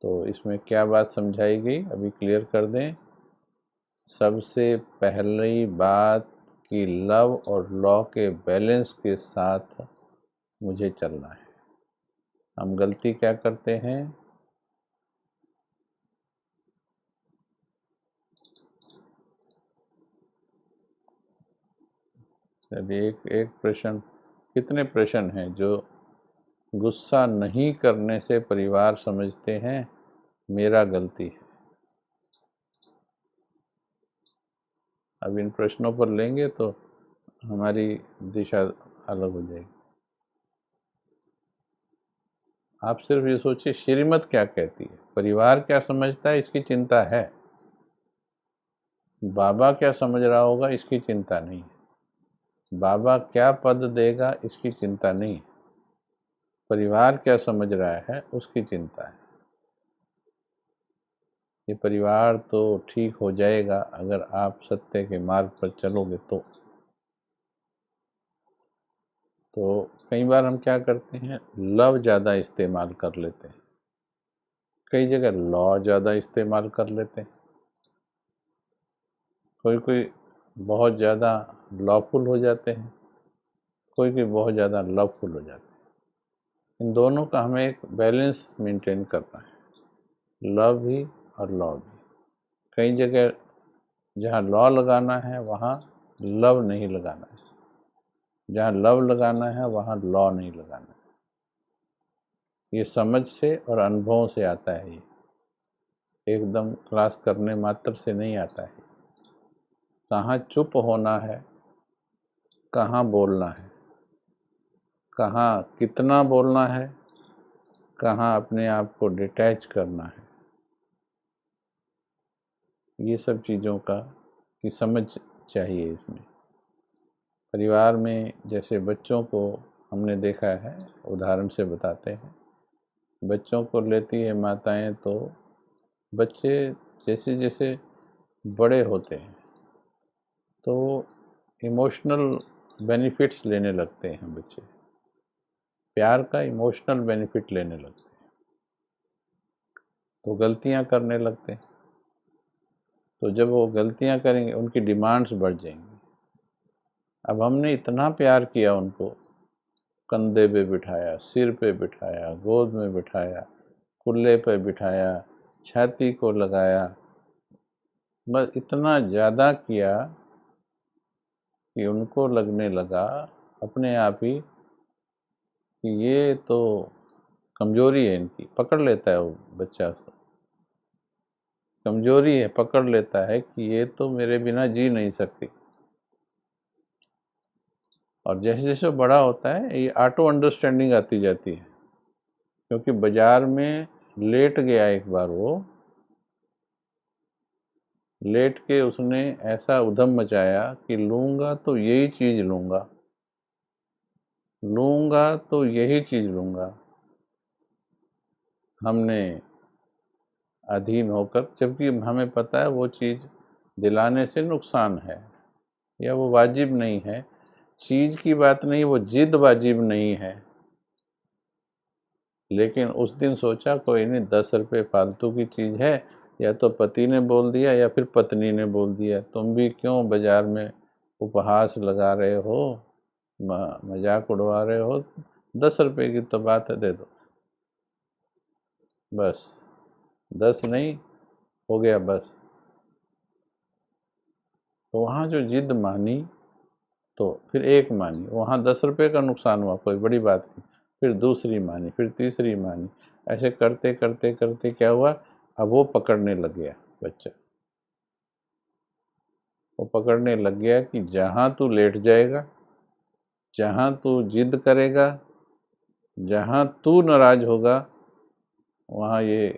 तो इसमें क्या बात समझाई गई अभी क्लियर कर दें। सबसे पहली बात कि लव और लॉ के बैलेंस के साथ मुझे चलना है। हम गलती क्या करते हैं, चलिए एक प्रश्न, कितने प्रश्न हैं जो गुस्सा नहीं करने से परिवार समझते हैं मेरा गलती है। अब इन प्रश्नों पर लेंगे तो हमारी दिशा अलग हो जाएगी। आप सिर्फ ये सोचिए श्रीमत क्या कहती है, परिवार क्या समझता है इसकी चिंता है, बाबा क्या समझ रहा होगा इसकी चिंता नहीं है, बाबा क्या पद देगा इसकी चिंता नहीं है, परिवार क्या समझ रहा है उसकी चिंता है। ये परिवार तो ठीक हो जाएगा अगर आप सत्य के मार्ग पर चलोगे तो कई बार हम क्या करते हैं, लव ज़्यादा इस्तेमाल कर लेते हैं, कई जगह लॉ ज़्यादा इस्तेमाल कर लेते हैं। कोई कोई बहुत ज़्यादा लॉफुल हो जाते हैं, कोई कोई बहुत ज़्यादा लवफुल हो जाते हैं। इन दोनों का हमें एक बैलेंस मेंटेन करना है, लव भी और लॉ भी। कई जगह जहाँ लॉ लगाना है वहाँ लव नहीं लगाना है, जहाँ लव लगाना है वहाँ लॉ नहीं लगाना है। ये समझ से और अनुभवों से आता है, ये एकदम क्लास करने मात्र से नहीं आता है। कहाँ चुप होना है, कहाँ बोलना है, कहाँ कितना बोलना है, कहाँ अपने आप को डिटैच करना है, ये सब चीज़ों का की समझ चाहिए इसमें। परिवार में जैसे बच्चों को हमने देखा है, उदाहरण से बताते हैं, बच्चों को लेती है माताएं तो बच्चे जैसे जैसे बड़े होते हैं तो इमोशनल बेनिफिट्स लेने लगते हैं बच्चे, प्यार का इमोशनल बेनिफिट लेने लगते हैं, तो गलतियां करने लगते हैं। तो जब वो गलतियां करेंगे उनकी डिमांड्स बढ़ जाएंगी। अब हमने इतना प्यार किया उनको, कंधे पे बिठाया, सिर पे बिठाया, गोद में बिठाया, कुल्ले पे बिठाया, छाती को लगाया, बस इतना ज़्यादा किया कि उनको लगने लगा अपने आप ही कि ये तो कमज़ोरी है इनकी, पकड़ लेता है वो बच्चा को, कमज़ोरी है, पकड़ लेता है कि ये तो मेरे बिना जी नहीं सकती। और जैसे जैसे बड़ा होता है ये ऑटो अंडरस्टैंडिंग आती जाती है, क्योंकि बाज़ार में लेट गया एक बार, वो लेट के उसने ऐसा उधम मचाया कि लूँगा तो यही चीज़ लूँगा, लूँगा तो यही चीज़ लूँगा। हमने अधीन होकर, जबकि हमें पता है वो चीज़ दिलाने से नुकसान है या वो वाजिब नहीं है, चीज़ की बात नहीं, वो जिद वाजिब नहीं है, लेकिन उस दिन सोचा कोई नहीं, 10 रुपये फालतू की चीज़ है, या तो पति ने बोल दिया या फिर पत्नी ने बोल दिया, तुम भी क्यों बाज़ार में उपहास लगा रहे हो, मजाक उड़वा रहे हो, 10 रुपये की तो बात है, दे दो बस, 10 नहीं हो गया बस। तो वहाँ जो जिद मानी, तो फिर एक मानी, वहाँ 10 रुपये का नुकसान हुआ, कोई बड़ी बात नहीं, फिर दूसरी मानी, फिर तीसरी मानी, ऐसे करते करते करते क्या हुआ, अब वो पकड़ने लग गया बच्चा, वो पकड़ने लग गया कि जहाँ तू लेट जाएगा, जहाँ तू जिद करेगा, जहाँ तू नाराज होगा, वहाँ ये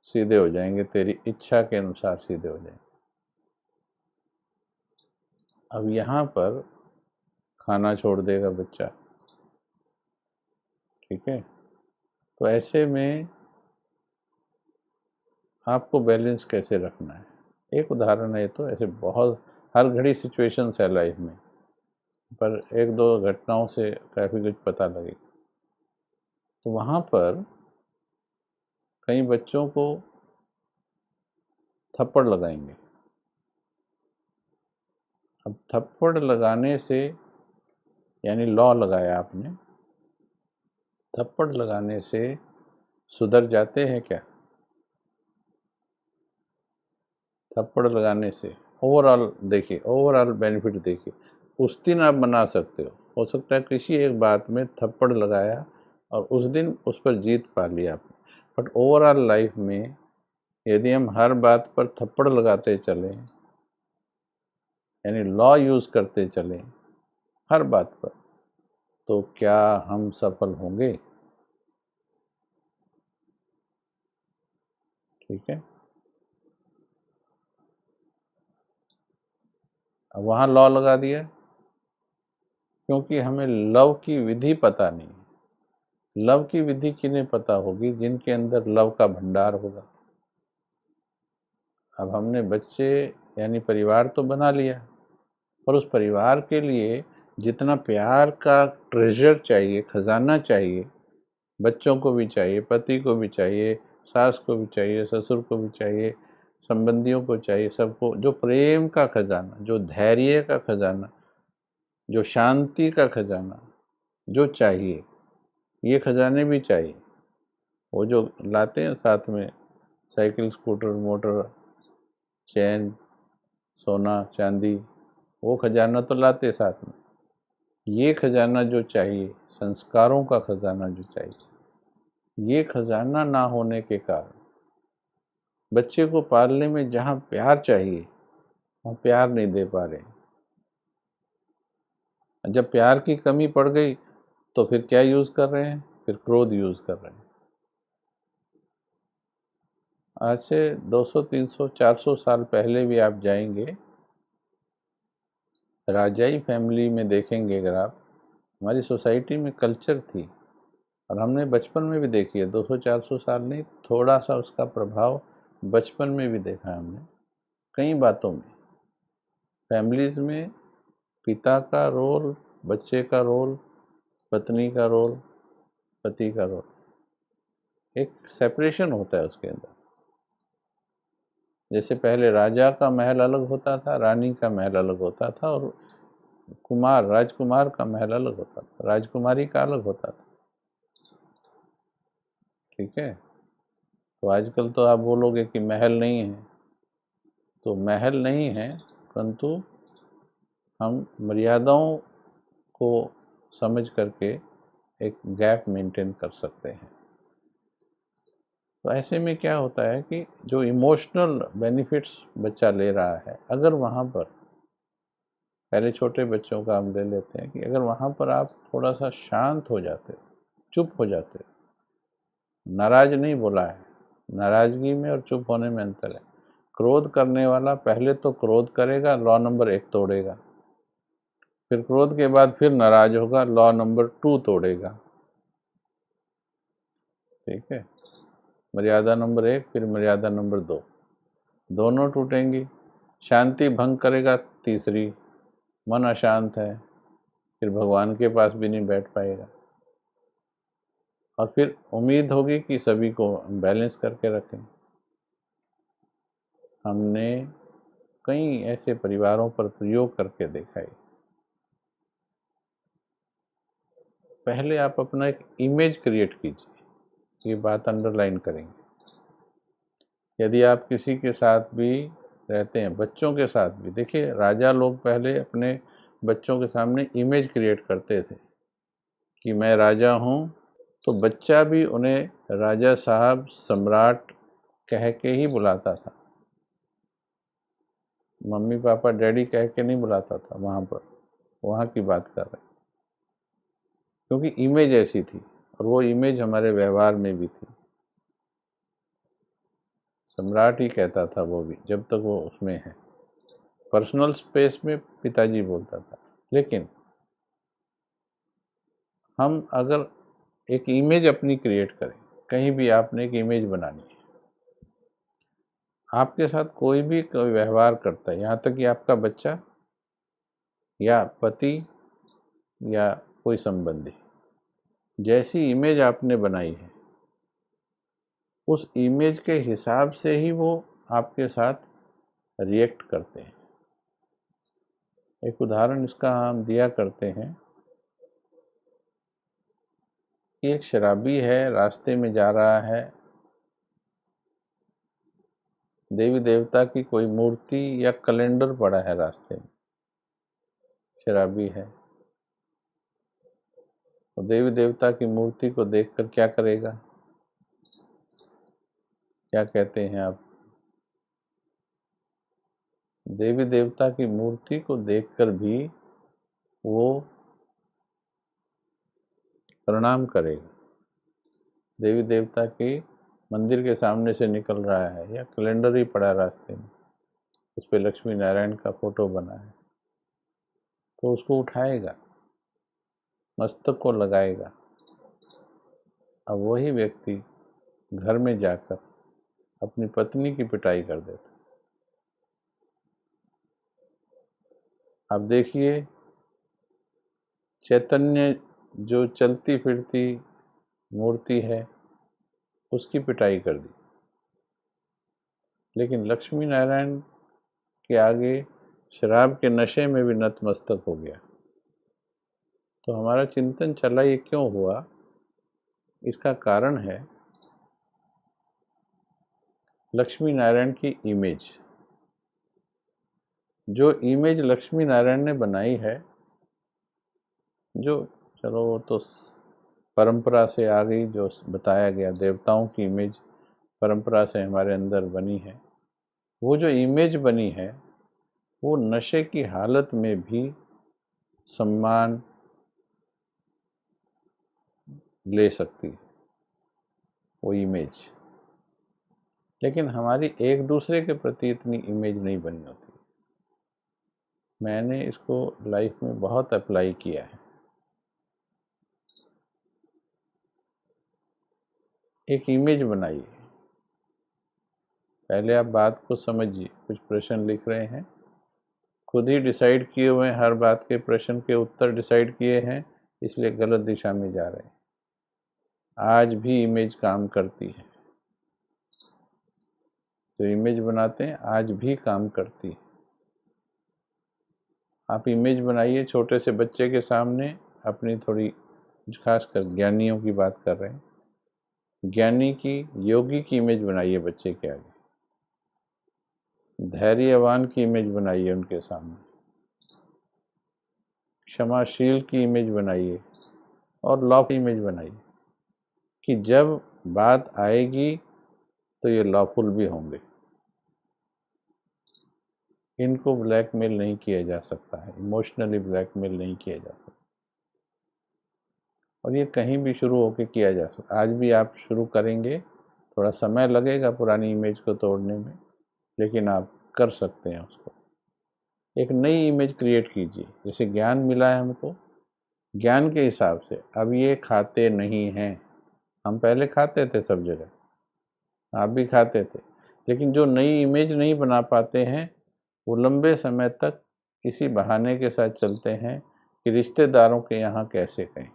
सीधे हो जाएंगे, तेरी इच्छा के अनुसार सीधे हो जाएंगे। अब यहाँ पर खाना छोड़ देगा बच्चा, ठीक है, तो ऐसे में आपको बैलेंस कैसे रखना है, एक उदाहरण है तो, ऐसे बहुत हर घड़ी सिचुएशंस है लाइफ में, पर एक दो घटनाओं से काफ़ी कुछ पता लगेगा। तो वहाँ पर कई बच्चों को थप्पड़ लगाएंगे। अब थप्पड़ लगाने से, यानी लॉ लगाया आपने, थप्पड़ लगाने से सुधर जाते हैं क्या? थप्पड़ लगाने से ओवरऑल देखिए, ओवरऑल बेनिफिट देखिए, उस दिन आप मना सकते हो सकता है किसी एक बात में थप्पड़ लगाया और उस दिन उस पर जीत पा लिया आपने, बट ओवरऑल लाइफ में यदि हम हर बात पर थप्पड़ लगाते चलें, यानी लॉ यूज़ करते चलें हर बात पर, तो क्या हम सफल होंगे? ठीक है, अब वहाँ लॉ लगा दिया, क्योंकि हमें लव की विधि पता नहीं है। लव की विधि किन्हें पता होगी? जिनके अंदर लव का भंडार होगा। अब हमने बच्चे यानी परिवार तो बना लिया, पर उस परिवार के लिए जितना प्यार का ट्रेजर चाहिए, खजाना चाहिए, बच्चों को भी चाहिए, पति को भी चाहिए, सास को भी चाहिए, ससुर को भी चाहिए, संबंधियों को चाहिए, सबको, जो प्रेम का खजाना, जो धैर्य का खजाना, जो शांति का खजाना जो चाहिए, ये खजाने भी चाहिए। वो जो लाते हैं साथ में, साइकिल, स्कूटर, मोटर, चैन, सोना, चांदी, वो खजाना तो लाते साथ में। ये खजाना जो चाहिए, संस्कारों का खजाना जो चाहिए, ये खजाना ना होने के कारण बच्चे को पालने में जहाँ प्यार चाहिए वहाँ प्यार नहीं दे पा रहे। जब प्यार की कमी पड़ गई तो फिर क्या यूज़ कर रहे हैं? फिर क्रोध यूज़ कर रहे हैं। आज से 200, 300, 400 साल पहले भी आप जाएंगे, राजाई फैमिली में देखेंगे अगर आप, हमारी सोसाइटी में कल्चर थी, और हमने बचपन में भी देखी है, 200-400 साल नहीं, थोड़ा सा उसका प्रभाव बचपन में भी देखा है हमने कई बातों में। फैमिलीज़ में पिता का रोल, बच्चे का रोल, पत्नी का रोल, पति का रोल, एक सेपरेशन होता है उसके अंदर। जैसे पहले राजा का महल अलग होता था, रानी का महल अलग होता था, और कुमार, राजकुमार का महल अलग होता था, राजकुमारी का अलग होता था। ठीक है, तो आजकल तो आप बोलोगे कि महल नहीं है, तो महल नहीं है, परंतु हम मर्यादाओं को समझ करके एक गैप मेंटेन कर सकते हैं। तो ऐसे में क्या होता है कि जो इमोशनल बेनिफिट्स बच्चा ले रहा है, अगर वहाँ पर, पहले छोटे बच्चों का हम ले लेते हैं कि अगर वहाँ पर आप थोड़ा सा शांत हो जाते हो, चुप हो जाते हो, नाराज नहीं बोला है, नाराजगी में और चुप होने में अंतर है। क्रोध करने वाला पहले तो क्रोध करेगा, लॉ नंबर 1 तोड़ेगा, फिर क्रोध के बाद फिर नाराज होगा, लॉ नंबर 2 तोड़ेगा। ठीक है, मर्यादा नंबर 1, फिर मर्यादा नंबर 2, दोनों टूटेंगी। शांति भंग करेगा, तीसरी, मन अशांत है, फिर भगवान के पास भी नहीं बैठ पाएगा। और फिर उम्मीद होगी कि सभी को बैलेंस करके रखें। हमने कई ऐसे परिवारों पर प्रयोग करके देखा है। पहले आप अपना एक इमेज क्रिएट कीजिए, ये बात अंडरलाइन करेंगे। यदि आप किसी के साथ भी रहते हैं, बच्चों के साथ भी, देखिए राजा लोग पहले अपने बच्चों के सामने इमेज क्रिएट करते थे कि मैं राजा हूँ, तो बच्चा भी उन्हें राजा साहब, सम्राट कह के ही बुलाता था। मम्मी पापा डैडी कह के नहीं बुलाता था वहाँ पर, वहाँ की बात कर रहे हैं, क्योंकि इमेज ऐसी थी, और वो इमेज हमारे व्यवहार में भी थी। सम्राट ही कहता था वो भी, जब तक वो उसमें है। पर्सनल स्पेस में पिताजी बोलता था। लेकिन हम अगर एक इमेज अपनी क्रिएट करें, कहीं भी आपने एक इमेज बनानी है, आपके साथ कोई भी कोई व्यवहार करता है, यहाँ तक कि आपका बच्चा या पति या कोई संबंधी, जैसी इमेज आपने बनाई है, उस इमेज के हिसाब से ही वो आपके साथ रिएक्ट करते हैं। एक उदाहरण इसका हम दिया करते हैं कि एक शराबी है, रास्ते में जा रहा है, देवी देवता की कोई मूर्ति या कैलेंडर पड़ा है रास्ते में, शराबी है, तो देवी देवता की मूर्ति को देखकर क्या करेगा? क्या कहते हैं आप? देवी देवता की मूर्ति को देखकर भी वो प्रणाम करेगा। देवी देवता के मंदिर के सामने से निकल रहा है, या कैलेंडर ही पड़ा रास्ते में, उस पर लक्ष्मी नारायण का फोटो बना है, तो उसको उठाएगा, मस्तक को लगाएगा। अब वही व्यक्ति घर में जाकर अपनी पत्नी की पिटाई कर देता। अब देखिए, चैतन्य जो चलती फिरती मूर्ति है, उसकी पिटाई कर दी, लेकिन लक्ष्मी नारायण के आगे शराब के नशे में भी नतमस्तक हो गया। तो हमारा चिंतन चला, ये क्यों हुआ? इसका कारण है लक्ष्मी नारायण की इमेज। जो इमेज लक्ष्मी नारायण ने बनाई है, जो, चलो वो तो परंपरा से आ गई, जो बताया गया, देवताओं की इमेज परंपरा से हमारे अंदर बनी है, वो जो इमेज बनी है, वो नशे की हालत में भी सम्मान ले सकती है, वो इमेज। लेकिन हमारी एक दूसरे के प्रति इतनी इमेज नहीं बनी होती। मैंने इसको लाइफ में बहुत अप्लाई किया है। एक इमेज बनाइए, पहले आप बात को समझिए। कुछ प्रश्न लिख रहे हैं, खुद ही डिसाइड किए हुए हैं, हर बात के प्रश्न के उत्तर डिसाइड किए हैं, इसलिए गलत दिशा में जा रहे हैं। आज भी इमेज काम करती है, जो इमेज बनाते हैं आज भी काम करती है। आप इमेज बनाइए छोटे से बच्चे के सामने, अपनी थोड़ी, खासकर ज्ञानियों की बात कर रहे हैं, ज्ञानी की, योगी की इमेज बनाइए बच्चे के आगे, धैर्यवान की इमेज बनाइए उनके सामने, क्षमाशील की इमेज बनाइए, और लॉ की इमेज बनाइए कि जब बात आएगी तो ये लॉफुल भी होंगे। इनको ब्लैकमेल नहीं किया जा सकता है, इमोशनली ब्लैकमेल नहीं किया जा सकता, और ये कहीं भी शुरू होकर किया जा सकता। आज भी आप शुरू करेंगे, थोड़ा समय लगेगा पुरानी इमेज को तोड़ने में, लेकिन आप कर सकते हैं उसको। एक नई इमेज क्रिएट कीजिए। जैसे ज्ञान मिला है हमको, ज्ञान के हिसाब से अब ये खाते नहीं हैं। हम पहले खाते थे सब जगह, आप भी खाते थे, लेकिन जो नई इमेज नहीं बना पाते हैं वो लंबे समय तक किसी बहाने के साथ चलते हैं कि रिश्तेदारों के यहाँ कैसे गए।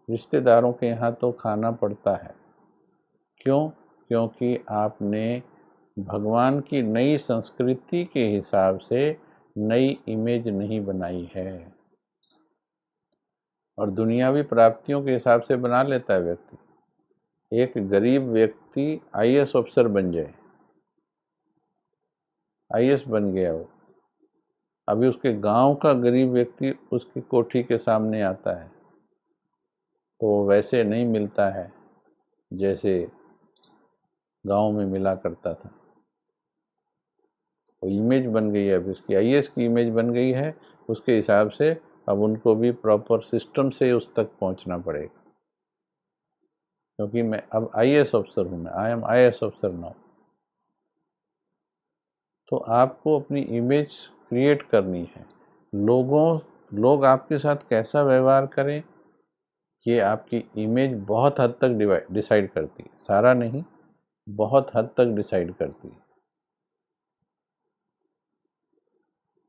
रिश्तेदारों के यहाँ तो खाना पड़ता है। क्यों? क्योंकि आपने भगवान की नई संस्कृति के हिसाब से नई इमेज नहीं बनाई है। और दुनियावी प्राप्तियों के हिसाब से बना लेता है व्यक्ति। एक गरीब व्यक्ति आईएएस अफसर बन जाए, आईएएस बन गया वो, अभी उसके गांव का गरीब व्यक्ति उसकी कोठी के सामने आता है तो वो वैसे नहीं मिलता है जैसे गांव में मिला करता था। वो इमेज बन गई है, अभी उसकी आईएएस की इमेज बन गई है, उसके हिसाब से अब उनको भी प्रॉपर सिस्टम से उस तक पहुंचना पड़ेगा। क्योंकि मैं अब आईएएस अफसर हूं, मैं आई एम आईएएस अफसर नाउ। तो आपको अपनी इमेज क्रिएट करनी है। लोग आपके साथ कैसा व्यवहार करें, ये आपकी इमेज बहुत हद तक डिसाइड करती है, सारा नहीं, बहुत हद तक डिसाइड करती है।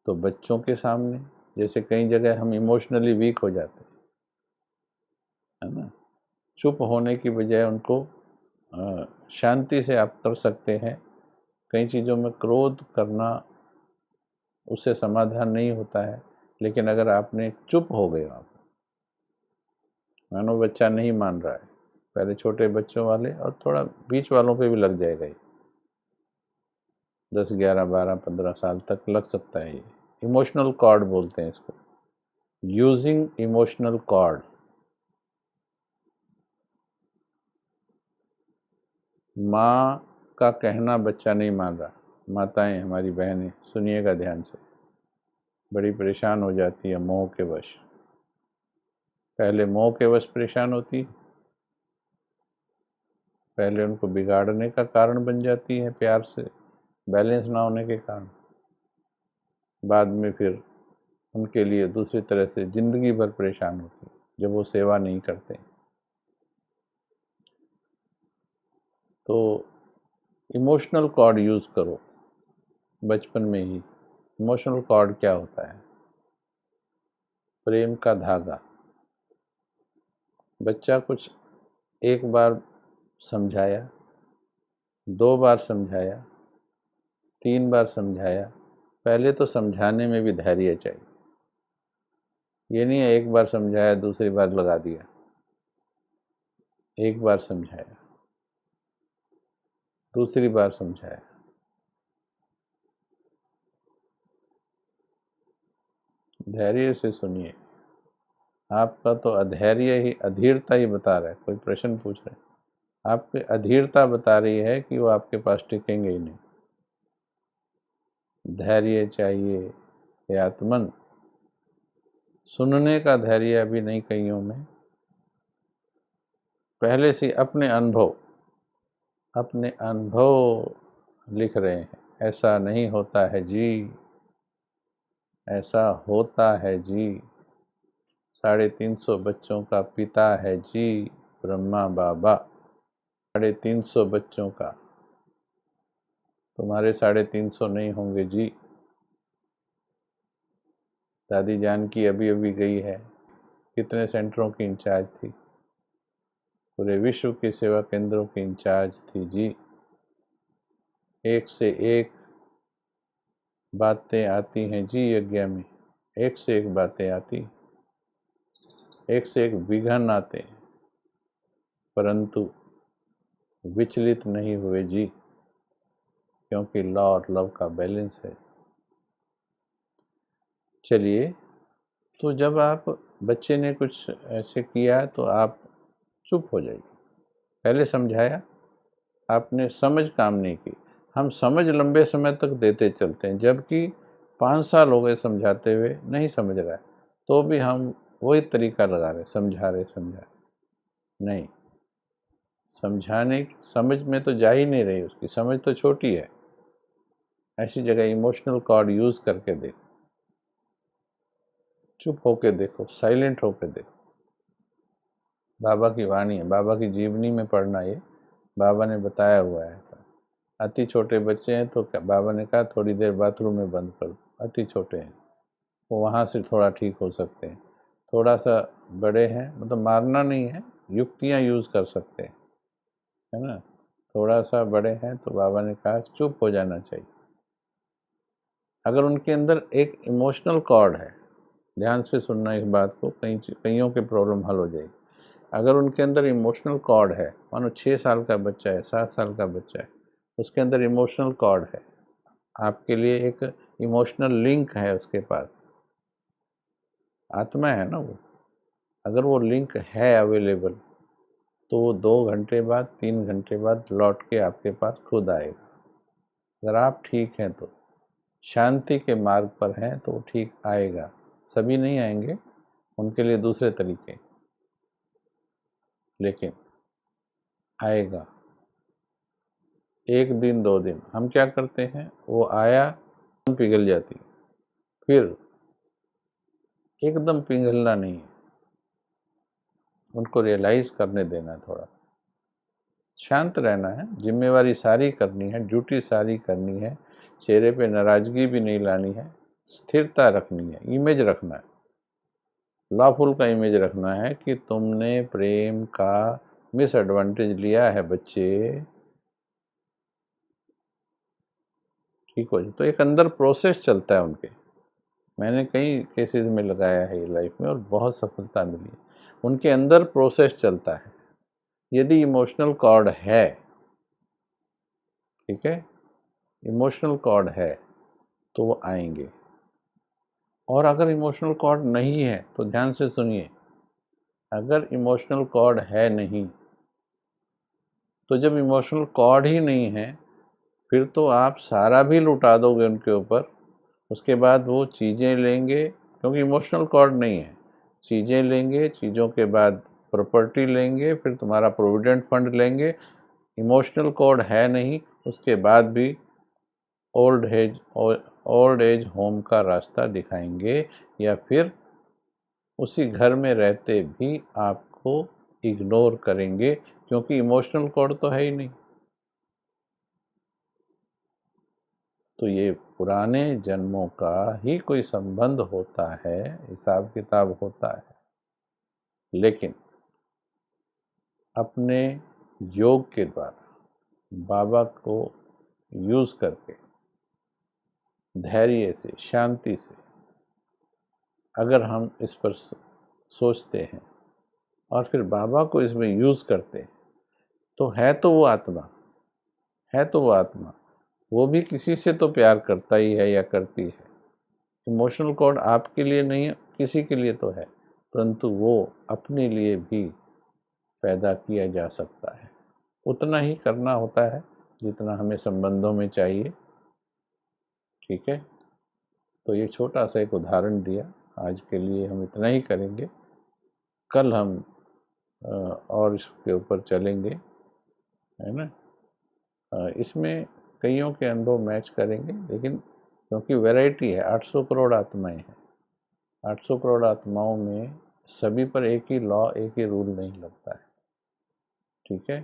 तो बच्चों के सामने जैसे कई जगह हम इमोशनली वीक हो जाते हैं, है ना, चुप होने की बजाय उनको शांति से आप कर सकते हैं। कई चीज़ों में क्रोध करना, उससे समाधान नहीं होता है, लेकिन अगर आपने चुप हो गए, आप मानो बच्चा नहीं मान रहा है, पहले छोटे बच्चों वाले और थोड़ा बीच वालों पे भी लग जाएगा ये, 10, 11, 12, 15 साल तक लग सकता है। ये इमोशनल कॉर्ड बोलते हैं इसको, यूजिंग इमोशनल कॉर्ड। माँ का कहना बच्चा नहीं मान रहा, माताएं, हमारी बहनें, सुनिएगा ध्यान से, बड़ी परेशान हो जाती है मोह के वश। पहले मोह के वश परेशान होती है, पहले उनको बिगाड़ने का कारण बन जाती है, प्यार से बैलेंस ना होने के कारण। बाद में फिर उनके लिए दूसरी तरह से जिंदगी भर परेशान होती है जब वो सेवा नहीं करते। तो इमोशनल कॉर्ड यूज़ करो बचपन में ही। इमोशनल कॉर्ड क्या होता है? प्रेम का धागा। बच्चा कुछ एक बार समझाया, 2 बार समझाया, 3 बार समझाया, पहले तो समझाने में भी धैर्य चाहिए। ये नहीं है एक बार समझाया दूसरी बार लगा दिया। एक बार समझाया, दूसरी बार समझाया, धैर्य से सुनिए। आपका तो अधैर्य ही, अधीरता ही बता रहा है। कोई प्रश्न पूछ रहे हैं, आपकी अधीरता बता रही है कि वो आपके पास टिकेंगे ही नहीं। धैर्य चाहिए हे आत्मन। सुनने का धैर्य अभी नहीं कईयों में, पहले से अपने अनुभव, अपने अनुभव लिख रहे हैं। ऐसा नहीं होता है जी, ऐसा होता है जी। 350 बच्चों का पिता है जी ब्रह्मा बाबा। 350 बच्चों का, तुम्हारे 350 नहीं होंगे जी। दादी जान की अभी अभी गई है, कितने सेंटरों की इंचार्ज थी, पूरे विश्व के सेवा केंद्रों की इंचार्ज थी जी। एक से एक बातें आती हैं जी यज्ञ में, एक से एक बातें आती, एक से एक विघन आते हैं, परंतु विचलित नहीं हुए जी, क्योंकि लॉ और लव का बैलेंस है। चलिए, तो जब आप बच्चे ने कुछ ऐसे किया तो आप चुप हो जाइए। पहले समझाया, आपने समझ काम नहीं की। हम समझ लंबे समय तक देते चलते हैं, जबकि 5 साल हो गए समझाते हुए, नहीं समझ रहा है, तो भी हम वही तरीका लगा रहे, समझा रहे। नहीं, समझ में तो जा ही नहीं रही, उसकी समझ तो छोटी है। ऐसी जगह इमोशनल कॉर्ड यूज करके देखो, चुप होके देखो, साइलेंट होके देखो। बाबा की वाणी है, बाबा की जीवनी में पढ़ना, ये बाबा ने बताया हुआ है। अति छोटे बच्चे हैं तो बाबा ने कहा थोड़ी देर बाथरूम में बंद कर दो, अति छोटे हैं, वो वहाँ से थोड़ा ठीक हो सकते हैं। थोड़ा सा बड़े हैं, मतलब मारना नहीं है, युक्तियाँ यूज कर सकते हैं, है ना। थोड़ा सा बड़े हैं तो बाबा ने कहा चुप हो जाना चाहिए। अगर उनके अंदर एक इमोशनल कॉर्ड है, ध्यान से सुनना इस बात को, कईयों के प्रॉब्लम हल हो जाएगी। अगर उनके अंदर इमोशनल कॉर्ड है, मानो 6 साल का बच्चा है, 7 साल का बच्चा है, उसके अंदर इमोशनल कॉर्ड है, आपके लिए एक इमोशनल लिंक है उसके पास, आत्मा है ना वो। अगर वो लिंक है अवेलेबल, तो वो 2 घंटे बाद, 3 घंटे बाद लौट के आपके पास खुद आएगा। अगर आप ठीक हैं तो, शांति के मार्ग पर हैं तो ठीक आएगा। सभी नहीं आएंगे, उनके लिए दूसरे तरीके, लेकिन आएगा। 1 दिन 2 दिन हम क्या करते हैं, वो आया, पिघल जाती, फिर एकदम पिघलना नहीं है, उनको रियलाइज करने देना, थोड़ा शांत रहना है, जिम्मेवारी सारी करनी है, ड्यूटी सारी करनी है, चेहरे पे नाराजगी भी नहीं लानी है, स्थिरता रखनी है, इमेज रखना है, लॉफुल का इमेज रखना है कि तुमने प्रेम का मिसएडवांटेज लिया है बच्चे, ठीक हो जाए। तो एक अंदर प्रोसेस चलता है उनके, मैंने कई केसेस में लगाया है ये लाइफ में और बहुत सफलता मिली है। उनके अंदर प्रोसेस चलता है। यदि इमोशनल कॉर्ड है, ठीक है, इमोशनल कॉर्ड है तो वो आएंगे। और अगर इमोशनल कॉर्ड नहीं है तो ध्यान से सुनिए, अगर इमोशनल कॉर्ड है नहीं, तो जब इमोशनल कॉर्ड ही नहीं है, फिर तो आप सारा भी लुटा दोगे उनके ऊपर। उसके बाद वो चीज़ें लेंगे, क्योंकि इमोशनल कॉर्ड नहीं है, चीज़ें लेंगे, चीज़ों के बाद प्रॉपर्टी लेंगे, फिर तुम्हारा प्रोविडेंट फंड लेंगे। इमोशनल कॉर्ड है नहीं, उसके बाद भी ओल्ड एज होम का रास्ता दिखाएंगे, या फिर उसी घर में रहते भी आपको इग्नोर करेंगे, क्योंकि इमोशनल कॉर्ड तो है ही नहीं। तो ये पुराने जन्मों का ही कोई संबंध होता है, हिसाब किताब होता है, लेकिन अपने योग के द्वारा बाबा को यूज करके धैर्य से, शांति से अगर हम इस पर सोचते हैं और फिर बाबा को इसमें यूज करते हैं, तो है तो वो आत्मा, है तो वो आत्मा, वो भी किसी से तो प्यार करता ही है या करती है। इमोशनल कॉर्ड आपके लिए नहीं है, किसी के लिए तो है, परंतु वो अपने लिए भी पैदा किया जा सकता है। उतना ही करना होता है जितना हमें संबंधों में चाहिए, ठीक है। तो ये छोटा सा एक उदाहरण दिया, आज के लिए हम इतना ही करेंगे। कल हम और इसके ऊपर चलेंगे, है ना। इसमें कईयों के अनुभव मैच करेंगे, लेकिन क्योंकि वैरायटी है, 800 करोड़ आत्माएं हैं, 800 करोड़ आत्माओं में सभी पर एक ही लॉ, एक ही रूल नहीं लगता है। ठीक है,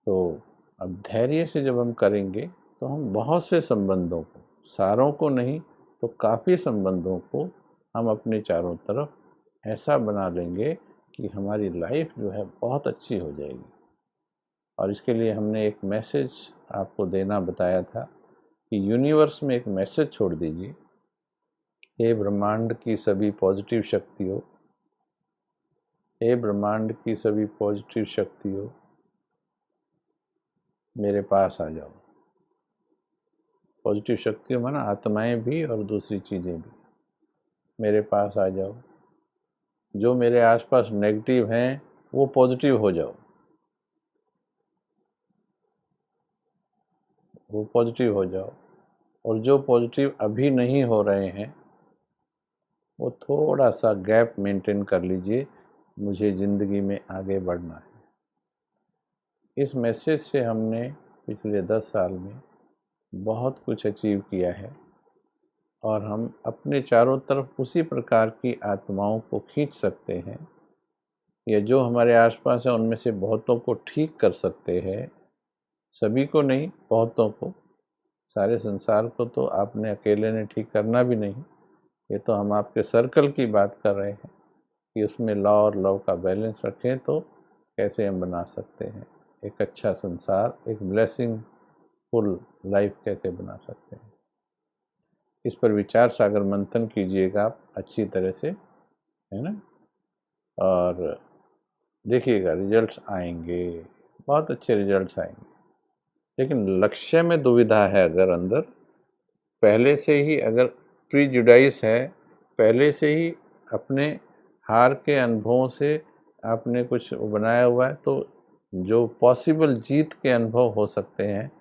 तो अब धैर्य से जब हम करेंगे तो हम बहुत से संबंधों को, सारों को नहीं तो काफ़ी संबंधों को हम अपने चारों तरफ ऐसा बना लेंगे कि हमारी लाइफ जो है बहुत अच्छी हो जाएगी। और इसके लिए हमने एक मैसेज आपको देना बताया था कि यूनिवर्स में एक मैसेज छोड़ दीजिए, हे ब्रह्मांड की सभी पॉजिटिव शक्तियों, हे ब्रह्मांड की सभी पॉजिटिव शक्तियों, मेरे पास आ जाओ। पॉजिटिव शक्तियों माना आत्माएं भी और दूसरी चीज़ें भी, मेरे पास आ जाओ। जो मेरे आसपास नेगेटिव हैं वो पॉजिटिव हो जाओ, वो पॉजिटिव हो जाओ। और जो पॉजिटिव अभी नहीं हो रहे हैं वो थोड़ा सा गैप मेंटेन कर लीजिए, मुझे ज़िंदगी में आगे बढ़ना है। इस मैसेज से हमने पिछले 10 साल में बहुत कुछ अचीव किया है और हम अपने चारों तरफ उसी प्रकार की आत्माओं को खींच सकते हैं, या जो हमारे आसपास है उनमें से बहुतों को ठीक कर सकते हैं। सभी को नहीं, बहुतों को। सारे संसार को तो आपने अकेले ने ठीक करना भी नहीं, ये तो हम आपके सर्कल की बात कर रहे हैं कि उसमें लॉ और लव का बैलेंस रखें तो कैसे हम बना सकते हैं एक अच्छा संसार, एक ब्लेसिंग फुल लाइफ कैसे बना सकते हैं। इस पर विचार सागर मंथन कीजिएगा आप अच्छी तरह से, है ना, और देखिएगा रिजल्ट्स आएंगे, बहुत अच्छे रिजल्ट्स आएंगे। लेकिन लक्ष्य में दुविधा है, अगर अंदर पहले से ही अगर प्रीजुडाइस है, पहले से ही अपने हार के अनुभवों से आपने कुछ बनाया हुआ है, तो जो पॉसिबल जीत के अनुभव हो सकते हैं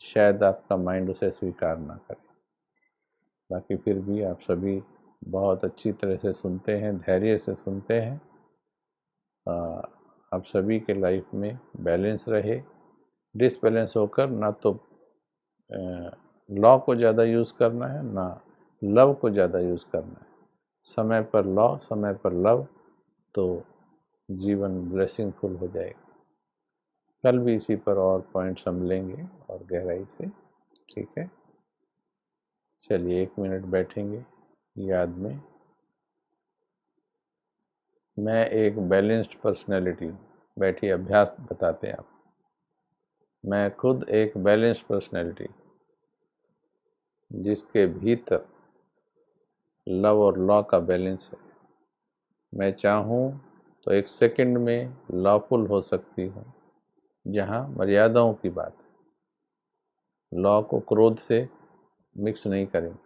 शायद आपका माइंड उसे स्वीकार ना करे। बाकी फिर भी आप सभी बहुत अच्छी तरह से सुनते हैं, धैर्य से सुनते हैं। आप सभी के लाइफ में बैलेंस रहे, डिसबैलेंस होकर ना तो लॉ को ज़्यादा यूज़ करना है, ना लव को ज़्यादा यूज़ करना है। समय पर लॉ, समय पर लव, तो जीवन ब्लेसिंगफुल हो जाएगा। कल भी इसी पर और पॉइंट्स हम लेंगे और गहराई से। ठीक है, चलिए 1 मिनट बैठेंगे याद में। मैं एक बैलेंस्ड पर्सनैलिटी हूँ। बैठिए, अभ्यास बताते हैं आप। मैं खुद एक बैलेंस्ड पर्सनैलिटी, जिसके भीतर लव और लॉ का बैलेंस है। मैं चाहूँ तो 1 सेकंड में लॉफुल हो सकती हूँ, जहाँ मर्यादाओं की बात है। लॉ को क्रोध से मिक्स नहीं करेंगे।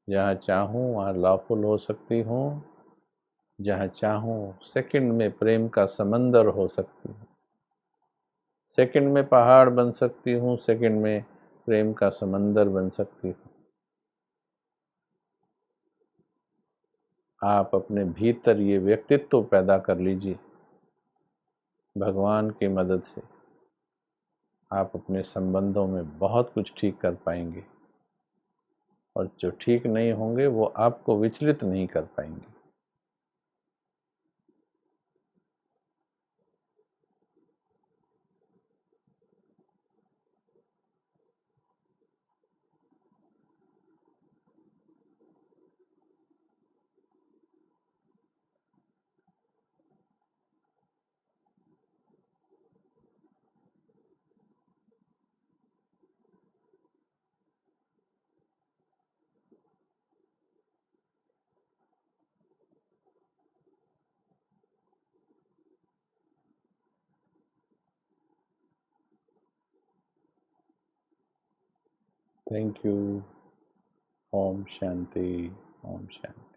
जहाँ चाहूँ वहाँ लॉफुल हो सकती हूँ, जहाँ चाहूँ सेकंड में प्रेम का समंदर हो सकती हूँ। सेकंड में पहाड़ बन सकती हूँ, सेकंड में प्रेम का समंदर बन सकती हूँ। आप अपने भीतर ये व्यक्तित्व पैदा कर लीजिए। भगवान की मदद से आप अपने संबंधों में बहुत कुछ ठीक कर पाएंगे, और जो ठीक नहीं होंगे वो आपको विचलित नहीं कर पाएंगे। Thank you. ओम शांति, ओम शांति।